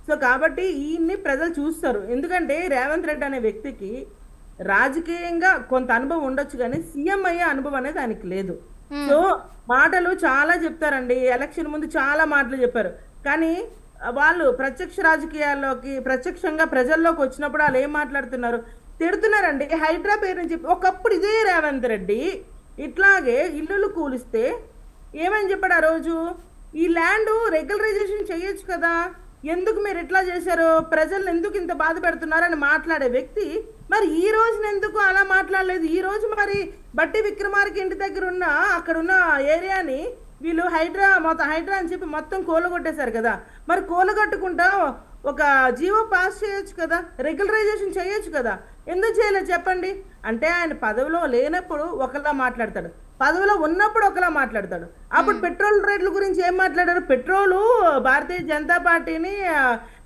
సో కాబట్టి ఈయన్ని ప్రజలు చూస్తారు. ఎందుకంటే రేవంత్ రెడ్డి అనే వ్యక్తికి రాజకీయంగా కొంత అనుభవం ఉండొచ్చు కానీ సీఎం అయ్యే అనుభవం అనేది ఆయనకి లేదు. సో మాటలు చాలా చెప్తారండి. ఎలక్షన్ ముందు చాలా మాటలు చెప్పారు. కానీ వాళ్ళు ప్రత్యక్ష రాజకీయాల్లోకి ప్రత్యక్షంగా ప్రజల్లోకి వచ్చినప్పుడు వాళ్ళు ఏం మాట్లాడుతున్నారు? తిడుతున్నారండి. హైడ్రా పేరు అని చెప్పి ఒకప్పుడు ఇదే రేవంత్ రెడ్డి ఇట్లాగే ఇల్లులు కూలిస్తే ఏమని చెప్పాడు ఆ రోజు? ఈ ల్యాండ్ రెగ్యులరైజేషన్ చేయొచ్చు కదా, ఎందుకు మీరు ఇట్లా చేశారు, ప్రజలను ఎందుకు ఇంత బాధ పెడుతున్నారు అని మాట్లాడే వ్యక్తి మరి ఈ రోజున ఎందుకు అలా మాట్లాడలేదు? ఈ రోజు మరి బట్టి విక్రమార్క ఇంటి దగ్గర ఉన్న అక్కడ ఉన్న ఏరియాని వీళ్ళు హైడ్రా అని చెప్పి మొత్తం కూలగొట్టేశారు కదా. మరి కూలగొట్టుకుంటా ఒక జీవో పాస్ చేయొచ్చు కదా, రెగ్యులరైజేషన్ చేయొచ్చు కదా, ఎందుకు చేయలేదు చెప్పండి? అంటే ఆయన పదవిలో లేనప్పుడు ఒకలా మాట్లాడతాడు, పదవిలో ఉన్నప్పుడు ఒకలా మాట్లాడతాడు. అప్పుడు పెట్రోల్ రేట్ల గురించి ఏం మాట్లాడారు? పెట్రోలు భారతీయ జనతా పార్టీని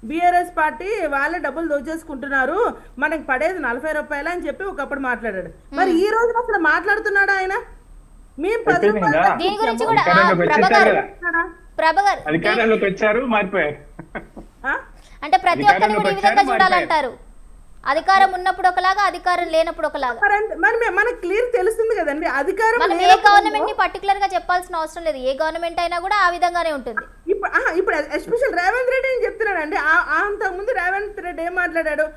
బీఆర్ఎస్ పార్టీ వాళ్ళే డబ్బులు దోచేసుకుంటున్నారు, మనకి పడేది 40 రూపాయలు అని చెప్పి ఒకప్పుడు మాట్లాడాడు. మరి ఈ రోజు అసలు మాట్లాడుతున్నాడా ఆయన? మేము దీని గురించి కూడా ప్రభాకర్ అధికారంలోకి వచ్చారు, మారిపోయారు. అంటే ప్రతి ఒక్కరిని కూడా ఈ విధంగా చూడాలంటారు. అధికారం ఉన్నప్పుడు ఒకలాగా, అధికారం లేనప్పుడు ఒకలాగా. మరి మనకు క్లియర్ తెలుస్తుంది కదండి. అధికారం మనం ఏ గవర్నమెంట్ ని పర్టికులర్ గా చెప్పాల్సిన అవసరం లేదు. ఏ గవర్నమెంట్ అయినా కూడా ఆ విధంగానే ఉంటుంది. ఇప్పుడు ఎస్పెషల్ రేవంత్ రెడ్డి ఏం చెప్తున్నాడండి? అంతకు ముందు రేవంత్ రెడ్డి ఏం మాట్లాడాడు?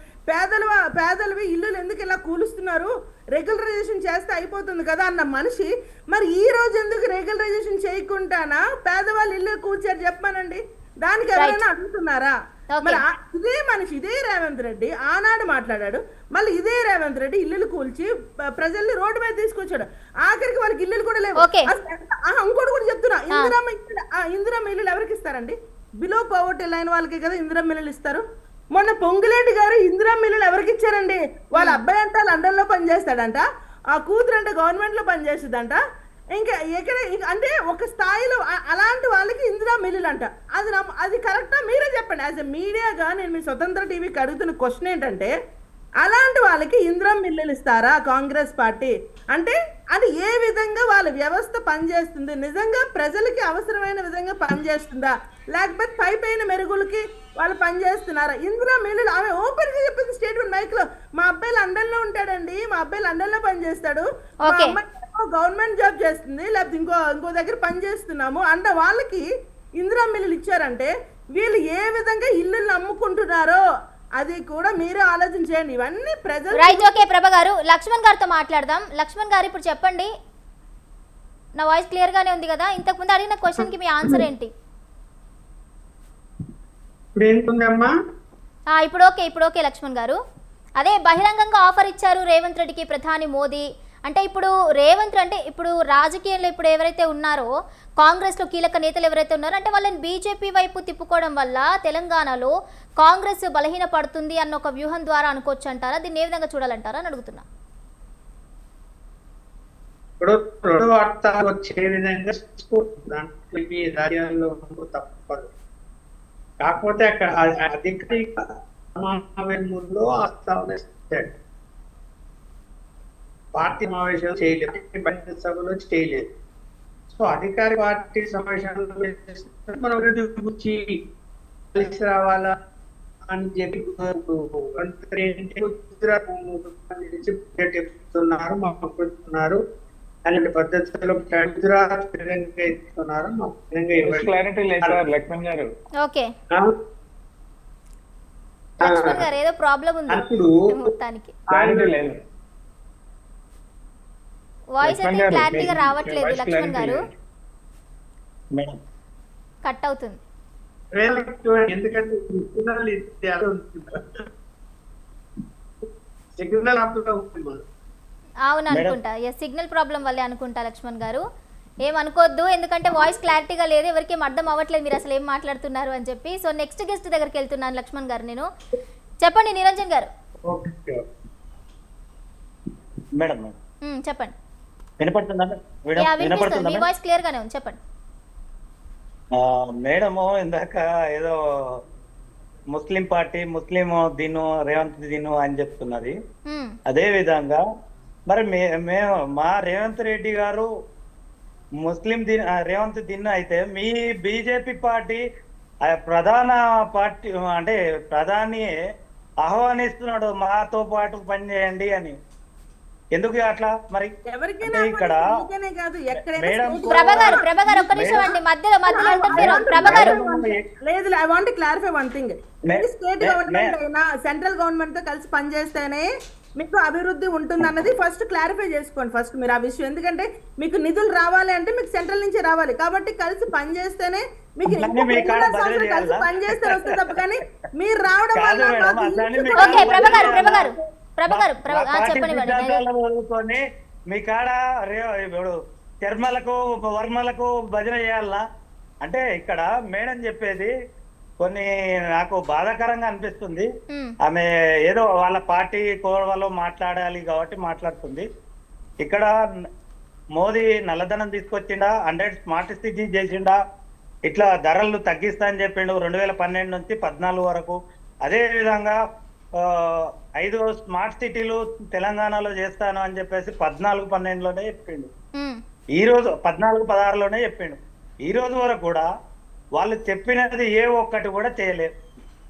పేదలవి ఇల్లులు ఎందుకు ఇలా కూలుస్తున్నారు, రెగ్యులరైజేషన్ చేస్తే అయిపోతుంది కదా అన్న మనిషి మరి ఈ రోజు ఎందుకు రెగ్యులరైజేషన్ చేయకుండానా పేదవాళ్ళు ఇల్లు కూల్చారు చెప్పానండి? దానికి ఎవరైనా అడుగుతున్నారా? మరి ఇదే మనిషి, ఇదే రేవంత్ రెడ్డి ఆనాడు మాట్లాడాడు, మళ్ళీ ఇదే రేవంత్ రెడ్డి ఇల్లులు కూల్చి ప్రజల్ని రోడ్డు మీద తీసుకొచ్చాడు. ఆఖరికి వాళ్ళకి ఇల్లులు కూడా లేవు. ఇంకోటి కూడా చెప్తున్నా, ఇందిరమ్మ ఇల్లులు ఎవరికి ఇస్తారండి? బిలో పవర్టీ లైన్ వాళ్ళకి కదా ఇందిరమ్మ ఇల్లులు ఇస్తారు. మొన్న పొంగులేటి గారు ఇందిరమ్మ ఇల్లులు ఎవరికి ఇచ్చారండి? వాళ్ళ అబ్బాయి అంతా లండన్ లో పనిచేస్తాడంట, ఆ కూతురు అంటే గవర్నమెంట్ లో పనిచేస్తుందంట. ఇంకా ఎక్కడ అంటే ఒక స్థాయిలో అలాంటి వాళ్ళకి ఇందిరా మిల్లులు అంట. అది కరెక్టా? మీరే చెప్పండి. యాజ్ ఎ మీడియాగా నేను మీ స్వతంత్ర టీవీకి అడుగుతున్న క్వశ్చన్ ఏంటంటే, అలాంటి వాళ్ళకి ఇందిరా మిల్లులు ఇస్తారా కాంగ్రెస్ పార్టీ? అంటే అది ఏ విధంగా వాళ్ళ వ్యవస్థ పనిచేస్తుంది? నిజంగా ప్రజలకి అవసరమైన విధంగా పనిచేస్తుందా, లేకపోతే పైపైన మెరుగులకి వాళ్ళు పనిచేస్తున్నారా? ఇందిరా మిల్లులు ఆమె ఓపెన్ గా చెప్పింది స్టేట్మెంట్ మైక్ లో, మా అబ్బాయి లండన్ లో ఉంటాడండి, మా అబ్బాయి లండన్ లో పనిచేస్తాడు, మా అమ్మాయి గవర్నమెంట్ జాబ్ చేస్తుంది, లేకపోతే ఇంకో దగ్గర పని చేస్తున్నాము అంటే వాళ్ళకి ఇందిరా మిల్లులు ఇచ్చారంటే వీళ్ళు ఏ విధంగా ఇల్లులు అమ్ముకుంటున్నారో అది కూడా మీరే ఆలోచన చేయండి. ఇవన్నీ ప్రజలు. రైట్, ఓకే ప్రభా గారు, లక్ష్మణ్ గారితో మాట్లాడదాం. లక్ష్మణ్ గారు ఇప్పుడు చెప్పండి, నా వాయిస్ క్లియర్ గానే ఉంది కదా? ఇంతకు ముందు అడిగిన క్వశ్చన్ కి మీ ఆన్సర్ ఏంటి? ఇప్పుడు ఓకే లక్ష్మణ్ గారు. అదే బహిరంగంగా ఆఫర్ ఇచ్చారు రేవంత్ రెడ్డికి ప్రధాని మోదీ. అంటే ఇప్పుడు రేవంత్ అంటే ఇప్పుడు రాజకీయంలో ఇప్పుడు ఎవరైతే ఉన్నారో కాంగ్రెస్లో కీలక నేతలు ఎవరైతే ఉన్నారో అంటే వాళ్ళని బీజేపీ వైపు తిప్పుకోవడం వల్ల తెలంగాణలో కాంగ్రెస్ బలహీన పడుతుంది అన్న ఒక వ్యూహం ద్వారా అనుకోవచ్చు అంటారా? దీన్ని ఏ విధంగా చూడాలంటారా అని అడుగుతున్నా. ఇప్పుడు రెండు వార్తలు వచ్చే విధంగా తప్పదు. కాకపోతే అక్కడ అధికారిక సమావేశంలో పార్టీ సమావేశాలు చేయలేదు, బడ్జెట్ సభలో చేయలేదు. సో అధికార పార్టీ సమావేశాలు మనం గురించి కలిసి రావాలా అని చెప్పి చెప్తున్నారు, మాకున్నారు. అలాంటి పద్ధతిలో గుజరాత్ ఇస్తున్నారు, క్లారిటీ లేదు సార్ లక్ష్మణ్ గారు. ఓకే లక్ష్మణ్ గారు, ఏదో ప్రాబ్లం ఉంది మొత్తానికి, క్లారిటీ లేదు. వాయిస్ అయితే క్లారిటీగా రావట్లేదు లక్ష్మణ్ గారు, కట్ అవుతుంది. ఎందుకంటే సిగ్నల్ అవును అనుకుంటా, సిగ్నల్ ప్రాబ్లం వల్లే అనుకుంటా లక్ష్మణ్ గారు. ఏమనుకోవద్దు, ఎందుకంటే వాయిస్ క్లారిటీగా లేదు, ఎవరికి ఏం అర్థం అవ్వట్లేదు మీరు అసలు ఏం మాట్లాడుతున్నారు అని చెప్పి. సో నెక్స్ట్ గెస్ట్ దగ్గరికి వెళ్తున్నాను లక్ష్మణ్ గారు. నేను చెప్పండి నిరంజన్ గారు. మేడం చెప్పండి. వినపడుతుందా మేడం? యా, వినిపిస్తుంది. వినపడుతుందా మీ మేడం? వాయిస్ క్లియర్ గానే ఉంది, చెప్పండి. మేడము ఇందాక ఏదో ముస్లిం పార్టీ ముస్లిం దిను రేవంత్ దిను అని చెప్తున్నది. మ్మ్. అదే విధంగా మరి మేము మా రేవంత్ రెడ్డి గారు ముస్లిం దిన్ రేవంత్ దిన్ అయితే మీ బీజేపీ పార్టీ ప్రధాన పార్టీ అంటే ప్రధాని ఆహ్వానిస్తున్నాడు మాతో పాటు పనిచేయండి అని. ఎందుకు అట్లా మరి? ఎవరికైనా అంటే ఇక్కడ అందుకనే కాదు, ఎక్కడైనా మేడం state ప్రభా గారు ఒక్క నిమిషం అండి, మధ్యలో ఇంటర్ఫియర్. ప్రభా గారు లేదు, I want clarify one thing. State government అయినా సెంట్రల్ గవర్నమెంట్ తో కలిసి పనిచేస్తేనే మీకు అభివృద్ధి ఉంటుంది అన్నది ఫస్ట్ క్లారిఫై చేసుకోండి ఫస్ట్ మీరు ఆ విషయం. ఎందుకంటే మీకు నిధులు రావాలి అంటే మీకు సెంట్రల్ నుంచి రావాలి, కాబట్టి కలిసి పనిచేస్తేనే మీకు అట్లానే మీ కాడ బదిలీ కలిసి చేయాలా? పనిచేస్తే వస్తుంది తప్ప కానీ మీరు రావడం కాదు వల్ల మేడం, మాకు అట్లానే ఇంటి మీ కూడా- ఓకే, ప్రభా గారు మా పార్టీ చెప్పండి మేడం. సిద్ధాంతాలను వదులుకొని మీ కాడ ఇప్పుడు చర్మలకు వర్మలకు భజన చేయాలనా? అంటే ఇక్కడ మేడం చెప్పేది కొన్ని నాకు బాధాకరంగా అనిపిస్తుంది. మ్మ్. ఆమె ఏదో వాళ్ళ పార్టీ కోవలో మాట్లాడాలి కాబట్టి మాట్లాడుతుంది. ఇక్కడ మోదీ నల్లధనం తీసుకొచ్చిండా, 100 స్మార్ట్ సిటీ చేసిండా, ఇట్లా ధరలు తగ్గిస్తా అని చెప్పిండు 2012 నుంచి 14 వరకు. అదే విధంగా 5 స్మార్ట్ సిటీలు తెలంగాణలో చేస్తాను అని చెప్పేసి 14-12లోనే చెప్పిండు. మ్మ్. ఈ రోజు 14-16లోనే చెప్పిండు. ఈ రోజు వరకు కూడా వాళ్ళు చెప్పినది ఏ ఒక్కటి కూడా చేయలేదు.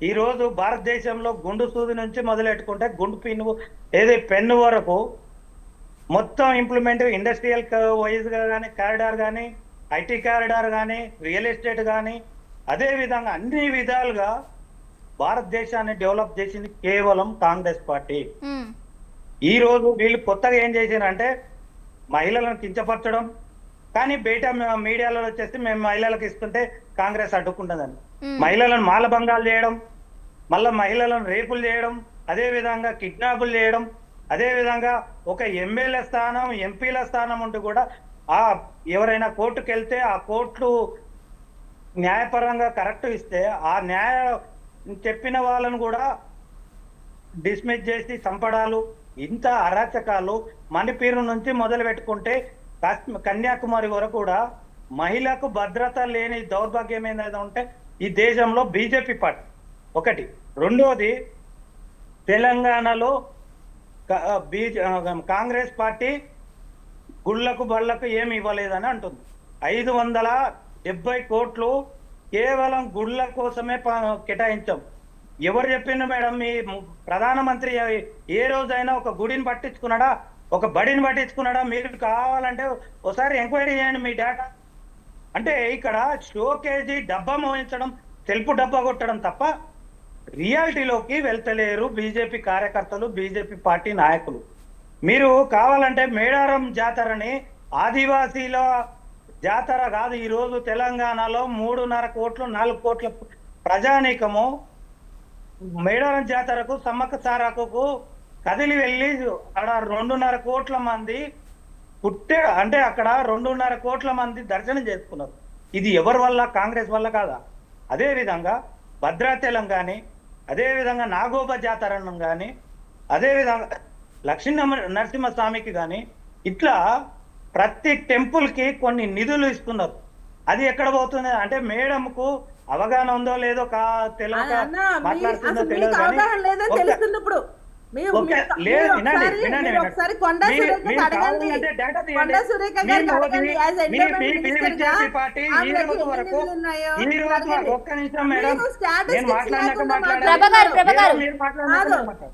ఈ రోజు భారతదేశంలో గుండు సూది నుంచి మొదలెట్టుకుంటే గుండు పిన్ను ఏది పెన్ను వరకు మొత్తం ఇంప్లిమెంట్ ఇండస్ట్రియల్ వైజ్ గా కానీ కారిడార్ కానీ ఐటీ కారిడార్ కానీ రియల్ ఎస్టేట్ కానీ అదే విధంగా అన్ని విధాలుగా భారతదేశాన్ని డెవలప్ చేసింది కేవలం కాంగ్రెస్ పార్టీ. మ్మ్. ఈ రోజు వీళ్ళు కొత్తగా ఏం చేశారంటే మహిళలను కించపరచడం, కానీ బయట మీడియాలో వచ్చేసి మేము మహిళలకు ఇస్తుంటే కాంగ్రెస్ అడ్డుకుంటుందని మహిళలను మాలభంగాలు చేయడం, మళ్ళా మహిళలను రేపులు చేయడం, అదే విధంగా కిడ్నాపులు చేయడం, అదే విధంగా ఒక ఎమ్మెల్యే స్థానం ఎంపీల స్థానం ఉంటూ కూడా ఆ ఎవరైనా కోర్టుకు వెళ్తే ఆ కోర్టులు న్యాయపరంగా కరెక్ట్ ఇస్తే ఆ న్యాయ చెప్పిన వాళ్ళను కూడా డిస్మిస్ చేసి చంపడాలు, ఇంత అరాచకాలు మణిపూర్ నుంచి మొదలు పెట్టుకుంటే కన్యాకుమారి వరకు కూడా మహిళకు భద్రత లేని దౌర్భాగ్యం ఏదైనా ఉంటే ఈ దేశంలో బీజేపీ పార్టీ ఒకటి. రెండోది తెలంగాణలో కాంగ్రెస్ పార్టీ గుళ్ళకు బళ్ళకు ఏమి ఇవ్వలేదని అంటుంది. 570 కోట్లు కేవలం గుళ్ళ కోసమే కేటాయించాం. ఎవరు చెప్పిండు మేడం? మీ ప్రధానమంత్రి ఏ రోజైనా ఒక గుడిని పట్టించుకున్నాడా, ఒక బడిని పట్టించుకున్నాడా? మీరు కావాలంటే ఒకసారి ఎంక్వైరీ చేయండి మీ డేటా. అంటే ఇక్కడ షోకేజీ డబ్బా మోయించడం, సెల్ఫ్ డబ్బా కొట్టడం తప్ప రియాలిటీలోకి వెళ్తలేరు బీజేపీ కార్యకర్తలు, బీజేపీ పార్టీ నాయకులు. మీరు కావాలంటే మేడారం జాతరని ఆదివాసీల జాతర కాదు, ఈ రోజు తెలంగాణలో 3.5 కోట్లు 4 కోట్ల ప్రజానీకము మేడారం జాతరకు సమ్మక్క సారక్కకు కదిలి వెళ్ళి అక్కడ 2.5 కోట్ల మంది అంటే అక్కడ 2.5 కోట్ల మంది దర్శనం చేసుకున్నారు. ఇది ఎవరి వల్ల? కాంగ్రెస్ వల్ల కాదా? అదే విధంగా భద్రాచలం కానీ, అదే విధంగా నాగోబ జాతరను కానీ, అదే విధంగా లక్ష్మీ నరసింహస్వామికి కానీ ఇట్లా ప్రతి టెంపుల్ కి కొన్ని నిధులు ఇస్తున్నారు. అది ఎక్కడ పోతుంది అంటే మేడంకు అవగాహన ఉందో లేదో తెలియక మాట్లాడుతుందో తెలియదు కానీ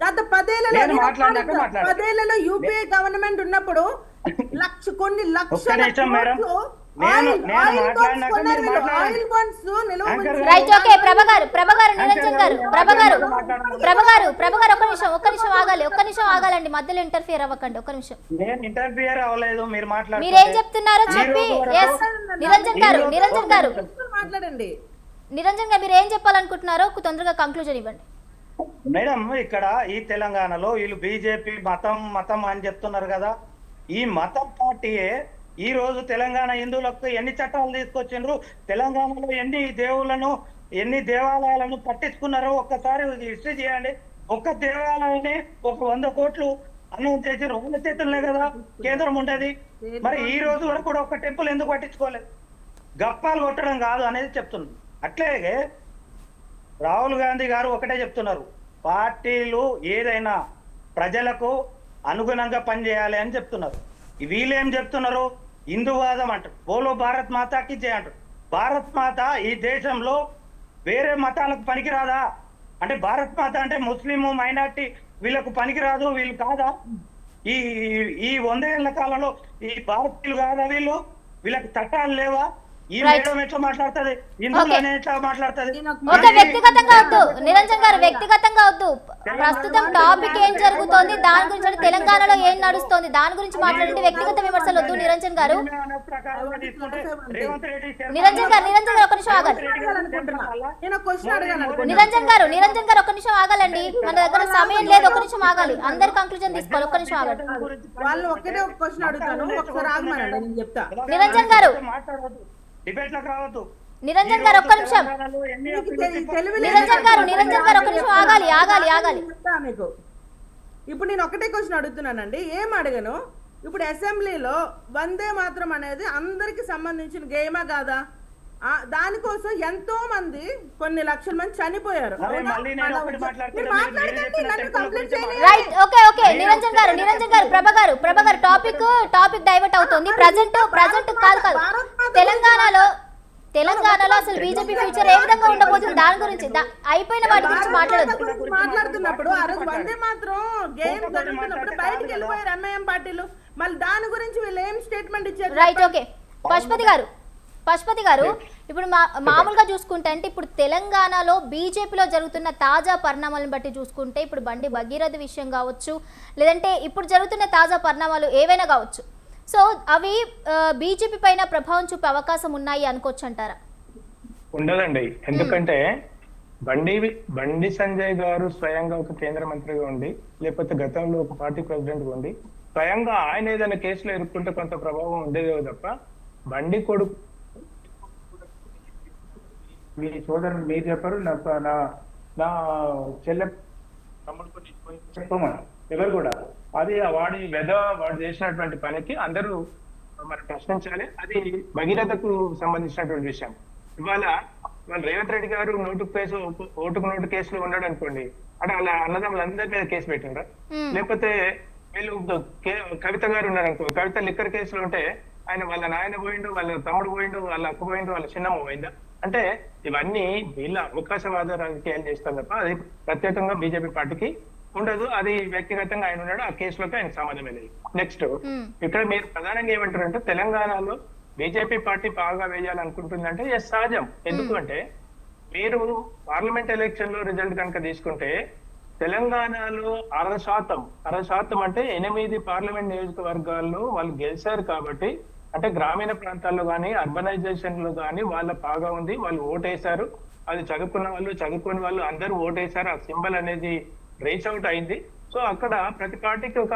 గత 10 యూపీఏ గవర్నమెంట్ ఉన్నప్పుడు కొన్ని లక్షల రైట్, ఓకే. ప్రభా గారు నిరంజన్ గారు, ఒక్క నిమిషం ఆగాలండి, మధ్యలో ఇంటర్ఫియర్ అవ్వకండి, ఒక్క నిమిషం. నేను ఇంటర్ఫియర్ అవ్వలేదు, మీరు మీరేం చెప్తున్నారో చెప్పి నిరంజన్ గారు మాట్లాడండి. నిరంజన్ గారు మీరు ఏం చెప్పాలనుకుంటున్నారో తొందరగా కంక్లూజన్ ఇవ్వండి. మేడం, ఇక్కడ ఈ తెలంగాణలో వీళ్ళు బీజేపీ మతం అని చెప్తున్నారు కదా, ఈ మతం పార్టీయే ఈ రోజు తెలంగాణ హిందువులకు ఎన్ని చట్టాలు తీసుకొచ్చిండ్రు, తెలంగాణలో ఎన్ని దేవుళ్ళను ఎన్ని దేవాలయాలను పట్టించుకున్నారో ఒక్కసారి హిస్టరీ చేయండి. ఒక్క దేవాలయాన్ని 100 కోట్లు అన్నం చేసి వాళ్ళ చేతులనే కదా కేంద్రం ఉంటది. మరి ఈ రోజు వరకు కూడా ఒక టెంపుల్ ఎందుకు పట్టించుకోలేదు? గప్పాలు కొట్టడం కాదు అనేది చెప్తున్నాను. అట్లాగే రాహుల్ గాంధీ గారు ఒకటే చెప్తున్నారు, పార్టీలు ఏదైనా ప్రజలకు అనుగుణంగా పనిచేయాలి అని చెప్తున్నారు. వీళ్ళేం చెప్తున్నారు? హిందూవాదం అంటారు, బోలో భారత్ మాతాకి జై అంటారు. భారత్ మాత ఈ దేశంలో వేరే మతాలకు పనికిరాదా? అంటే భారత్ మాత అంటే ముస్లిం మైనార్టీ వీళ్ళకు పనికిరాదు, వీళ్ళు కాదా? ఈ ఈ 100 ఏళ్ల కాలంలో ఈ భారతీయులు కాదా వీళ్ళు? వీళ్ళకి చట్టాలు లేవా? ఈ మేడం ఎట్లా మాట్లాడుతుంది? హిందువులు ఎట్లా మాట్లాడుతుంది? ఓకే, వ్యక్తిగతంగా వద్దు నిరంజన్ గారు, వ్యక్తిగతంగా వద్దు. ప్రస్తుతం టాపిక్ ఏం జరుగుతోంది, దాని గురించి తెలంగాణలో ఏం నడుస్తోంది దాని గురించి మాట్లాడండి. వ్యక్తిగత విమర్శలు వద్దు. నిరంజన్ గారు నిరంజన్ గారు ఒక నిమిషం ఆగాలి. నిరంజన్ గారు ఒక నిమిషం ఆగాలండి, మన దగ్గర సమయం లేదు. ఒక నిమిషం ఆగాలి, అందరు కంక్లూజన్ తీసుకోవాలి. ఒక్క నిమిషం ఆగాలి. వాళ్ళు ఒక్కటే ఒక క్వశ్చన్ అడుగుతాను, ఒకసారి ఆగమనండి, నేను చెప్తా. నిరంజన్ గారు డిబేట్లకు రావద్దు. నిరంజన్ గారు ఒక్క నిమిషం. నిరంజన్ గారు ఒక నిమిషం ఆగాలి. మీకు ఇప్పుడు నేను ఒకటే క్వశ్చన్ అడుగుతున్నానండి, ఏం అడగను. ఇప్పుడు అసెంబ్లీలో వందే మాత్రం అనేది అందరికి సంబంధించిన గేమా కాదా? దానికోసం ఎంతో మంది, కొన్ని లక్షల మంది చనిపోయారు. రైట్, ఓకే నిరంజన్ గారు ప్రభ గారు టాపిక్ డైవర్ట్ అవుతుంది. ప్రజెంట్ కాదు తెలంగాణలో అసలు బీజేపీ ఫ్యూచర్ ఏ విధంగా ఉండబోతుంది దాని గురించి, అయిపోయిన వాటి గురించి మాట్లాడుతున్నప్పుడు ఆ రోజు వందే మాత్రం గేమ్ జరుగుతున్నప్పుడు బయటికి వెళ్ళిపోయారు ఎంఐఎం పార్టీలు. మళ్ళీ దాని గురించి వీళ్ళు ఏం స్టేట్మెంట్ ఇచ్చారు? Right, okay. పశుపతి గారు ఇప్పుడు మామూలుగా చూసుకుంటే, అంటే ఇప్పుడు తెలంగాణలో బీజేపీలో జరుగుతున్న తాజా పరిణామాలను బట్టి చూసుకుంటే, ఇప్పుడు బండి భగీరథ విషయం కావచ్చు, లేదంటే ఇప్పుడు జరుగుతున్న తాజా పరిణామాలు ఏవైనా కావచ్చు, సో అవి బీజేపీ పైన ప్రభావం చూపే అవకాశం ఉన్నాయి అనుకోవచ్చు అంటారా? ఉండదండి, ఎందుకంటే బండి సంజయ్ గారు స్వయంగా ఒక కేంద్ర మంత్రిగా ఉండి, లేకపోతే గతంలో ఒక పార్టీ ప్రెసిడెంట్ ఉండి, స్వయంగా ఆయన ఏదైనా కేసులో ఇరుక్కుంటే కొంత ప్రభావం ఉండేదే తప్ప, బండి కొడుకు మీ సోదరుడు మీరు చెప్పారు, నా చెల్లె తమ్ముడు చెప్పమని ఎవరు కూడా అది వాడు చేసినటువంటి పనికి అందరూ మరి ప్రశ్నించాలి. అది భగీరథకు సంబంధించినటువంటి విషయం. ఇవాళ రేవంత్ రెడ్డి గారు ఓటుకు నోటు కేసులో ఉన్నాడు అనుకోండి, అంటే అలా అన్నదమ్ములందరి మీద కేసు పెట్టిండ్రా? లేకపోతే వీళ్ళు కవిత గారు ఉన్నారు అనుకో, కవిత లిక్కర్ కేసులో ఉంటే ఆయన వాళ్ళ నాయన పోయిండు, వాళ్ళ తమ్ముడు పోయిండు, వాళ్ళ అక్క పోయిండు, వాళ్ళ చిన్నమ్మ పోయిందా? అంటే ఇవన్నీ వీళ్ళ అవకాశవాద రాజకీయాలు చేస్తారు తప్ప అది ప్రత్యేకంగా బీజేపీ పార్టీకి ఉండదు. అది వ్యక్తిగతంగా ఆయన ఉన్నాడు, ఆ కేసులోకి ఆయన సంబంధమే లేదు. నెక్స్ట్ ఇక్కడ మీరు ప్రధానంగా ఏమంటారంటే, తెలంగాణలో బీజేపీ పార్టీ బాగా వేయాలనుకుంటుందంటే ఎస్ సహజం. ఎందుకంటే మీరు పార్లమెంట్ ఎలక్షన్ లో రిజల్ట్ కనుక తీసుకుంటే తెలంగాణలో 60% అంటే 8 పార్లమెంట్ నియోజకవర్గాల్లో వాళ్ళు గెలిచారు. కాబట్టి అంటే గ్రామీణ ప్రాంతాల్లో కానీ అర్బనైజేషన్ లో కానీ వాళ్ళ బాగా ఉంది, వాళ్ళు ఓటేశారు. అది చదువుకున్న వాళ్ళు చదువుకుని వాళ్ళు అందరూ ఓటేశారు. ఆ సింబల్ అనేది రీచ్ అవుట్ అయింది. సో అక్కడ ప్రతి పార్టీకి ఒక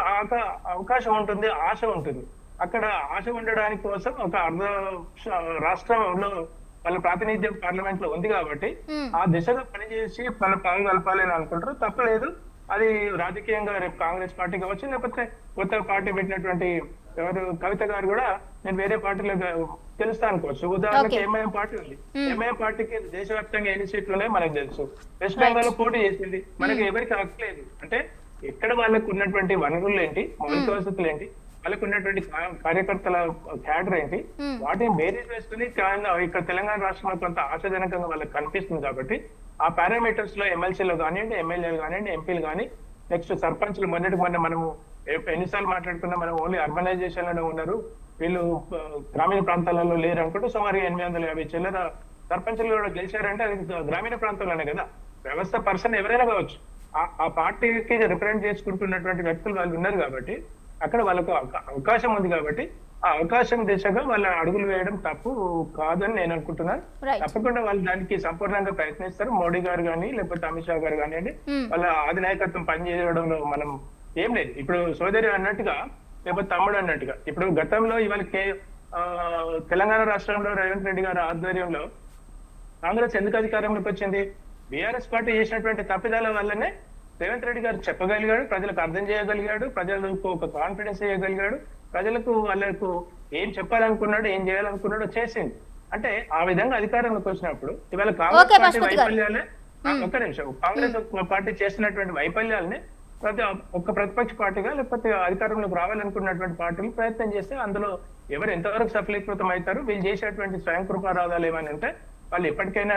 అవకాశం ఉంటుంది, ఆశ ఉంటుంది. అక్కడ ఆశ ఉండడానికి కోసం ఒక అర్ధ రాష్ట్రంలో వాళ్ళ ప్రాతినిధ్యం పార్లమెంట్ లో ఉంది కాబట్టి ఆ దిశగా పనిచేసి మన పాలు కలపాలని అనుకుంటారు, తప్పలేదు. అది రాజకీయంగా రేపు కాంగ్రెస్ పార్టీ కావచ్చు, లేకపోతే కొత్త పార్టీ పెట్టినటువంటి ఎవరు కవిత గారు కూడా నేను వేరే పార్టీలో తెలుస్తా అనుకోవచ్చు. ఉదాహరణకి ఎంఐఎం పార్టీ ఉంది, ఎంఐఎం పార్టీకి దేశవ్యాప్తంగా ఎన్ని సీట్లు ఉన్నాయో మనకు తెలుసు. వెస్ట్ బెంగాల్ లో పోటీ చేసింది, మనకి ఎవరికి హక్కులేదు. అంటే ఎక్కడ వాళ్ళకు ఉన్నటువంటి వనరులు ఏంటి, మౌలిక వసతులు ఏంటి, వాళ్ళకు ఉన్నటువంటి కార్యకర్తల క్యాడర్ ఏంటి, వాటిని బేరీస్ వేసుకుని ఇక్కడ తెలంగాణ రాష్ట్రంలో కొంత ఆశాజనకంగా వాళ్ళకి కనిపిస్తుంది. కాబట్టి ఆ పారామీటర్స్ లో ఎమ్మెల్సీలో కానివ్వండి, ఎమ్మెల్యేలు కానివ్వండి, ఎంపీలు కానీ, నెక్స్ట్ సర్పంచ్లు మొన్న మనము ఎన్నిసార్లు మాట్లాడుకున్నా మనం ఓన్లీ అర్బనైజేషన్ లోనే ఉన్నారు, వీళ్ళు గ్రామీణ ప్రాంతాలలో లేరు అనుకుంటూ సుమారు 850 చిల్లర సర్పంచ్లు కూడా గెలిచారంటే అది గ్రామీణ ప్రాంతాల్లోనే కదా. వ్యవస్థ పర్సన్ ఎవరైనా కావచ్చు, ఆ పార్టీకి రిప్రజెంట్ చేసుకుంటున్నటువంటి వ్యక్తులు వాళ్ళు ఉన్నారు కాబట్టి అక్కడ వాళ్ళకు అవకాశం ఉంది. కాబట్టి ఆ అవకాశం దిశగా వాళ్ళ అడుగులు వేయడం తప్పు కాదని నేను అనుకుంటున్నాను. తప్పకుండా వాళ్ళు దానికి సంపూర్ణంగా ప్రయత్నిస్తారు. మోడీ గారు కానీ లేకపోతే అమిత్ షా గారు కానివ్వండి, వాళ్ళ అధినాయకత్వం పనిచేయడంలో మనం ఏం లేదు. ఇప్పుడు సోదరి అన్నట్టుగా లేకపోతే తమ్ముడు అన్నట్టుగా, ఇప్పుడు గతంలో ఇవాళ తెలంగాణ రాష్ట్రంలో రేవంత్ రెడ్డి గారి ఆధ్వర్యంలో కాంగ్రెస్ ఎందుకు అధికారంలోకి వచ్చింది? బీఆర్ఎస్ పార్టీ చేసినటువంటి తప్పిదాల వల్లనే రేవంత్ రెడ్డి గారు చెప్పగలిగాడు, ప్రజలకు అర్థం చేయగలిగాడు, ప్రజలకు ఒక కాన్ఫిడెన్స్ ఇవ్వగలిగాడు, ప్రజలకు వాళ్ళకు ఏం చెప్పాలనుకున్నాడు, ఏం చేయాలనుకున్నాడో చేసింది. అంటే ఆ విధంగా అధికారంలోకి వచ్చినప్పుడు ఇవాళ కాంగ్రెస్ ఓకే, పార్టీ పశుపతి గారు. వైఫల్యాలే ఒక్క నిమిషం, కాంగ్రెస్ పార్టీ చేసినటువంటి వైఫల్యాలని ఒక ప్రతిపక్ష పార్టీగా లేకపోతే అధికారంలోకి రావాలనుకున్నటువంటి పార్టీలు ప్రయత్నం చేస్తే అందులో ఎవరు ఎంతవరకు సఫలీకృతం అవుతారు, వీళ్ళు చేసేటువంటి స్వయం కృపారాధాలు ఏమైనా ఉంటే వాళ్ళు ఎప్పటికైనా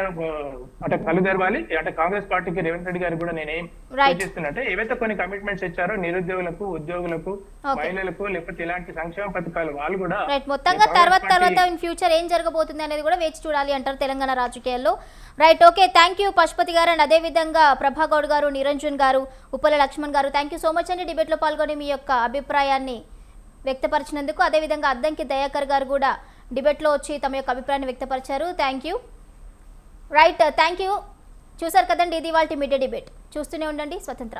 అటు కళ్ళు తెరవాలి. అటు కాంగ్రెస్ పార్టీకి రేవంత్ రెడ్డి గారు కూడా నేనేం సూచిస్తున్నట్టే ఏవైతే కొన్ని కమిట్మెంట్స్ ఇచ్చారో నిరుద్యోగులకు, ఉద్యోగులకు, మహిళలకు, లేకపోతే ఇలాంటి సంక్షేమ పథకాలు వాళ్ళు కూడా మొత్తంగా తర్వాత ఇన్ ఫ్యూచర్ ఏం జరగబోతుంది అనేది కూడా వేచి చూడాలి అంటారు తెలంగాణ రాజకీయాల్లో. Right, okay, thank you Pashupati గారు. అండ్ అదేవిధంగా ప్రభాగౌడ్ గారు, నిరంజన్ గారు, ఉప్పల లక్ష్మణ్ గారు, థ్యాంక్ యూ సో మచ్ అండి డిబేట్లో పాల్గొని మీ యొక్క అభిప్రాయాన్ని వ్యక్తపరిచినందుకు. అదేవిధంగా అద్దంకి దయాకర్ గారు కూడా డిబేట్లో వచ్చి తమ యొక్క అభిప్రాయాన్ని వ్యక్తపరిచారు. Thank you. Right, thank you. చూసారు కదండి, ఇది ఇవాల్టి మీడియా డిబేట్. చూస్తూనే ఉండండి స్వతంత్ర.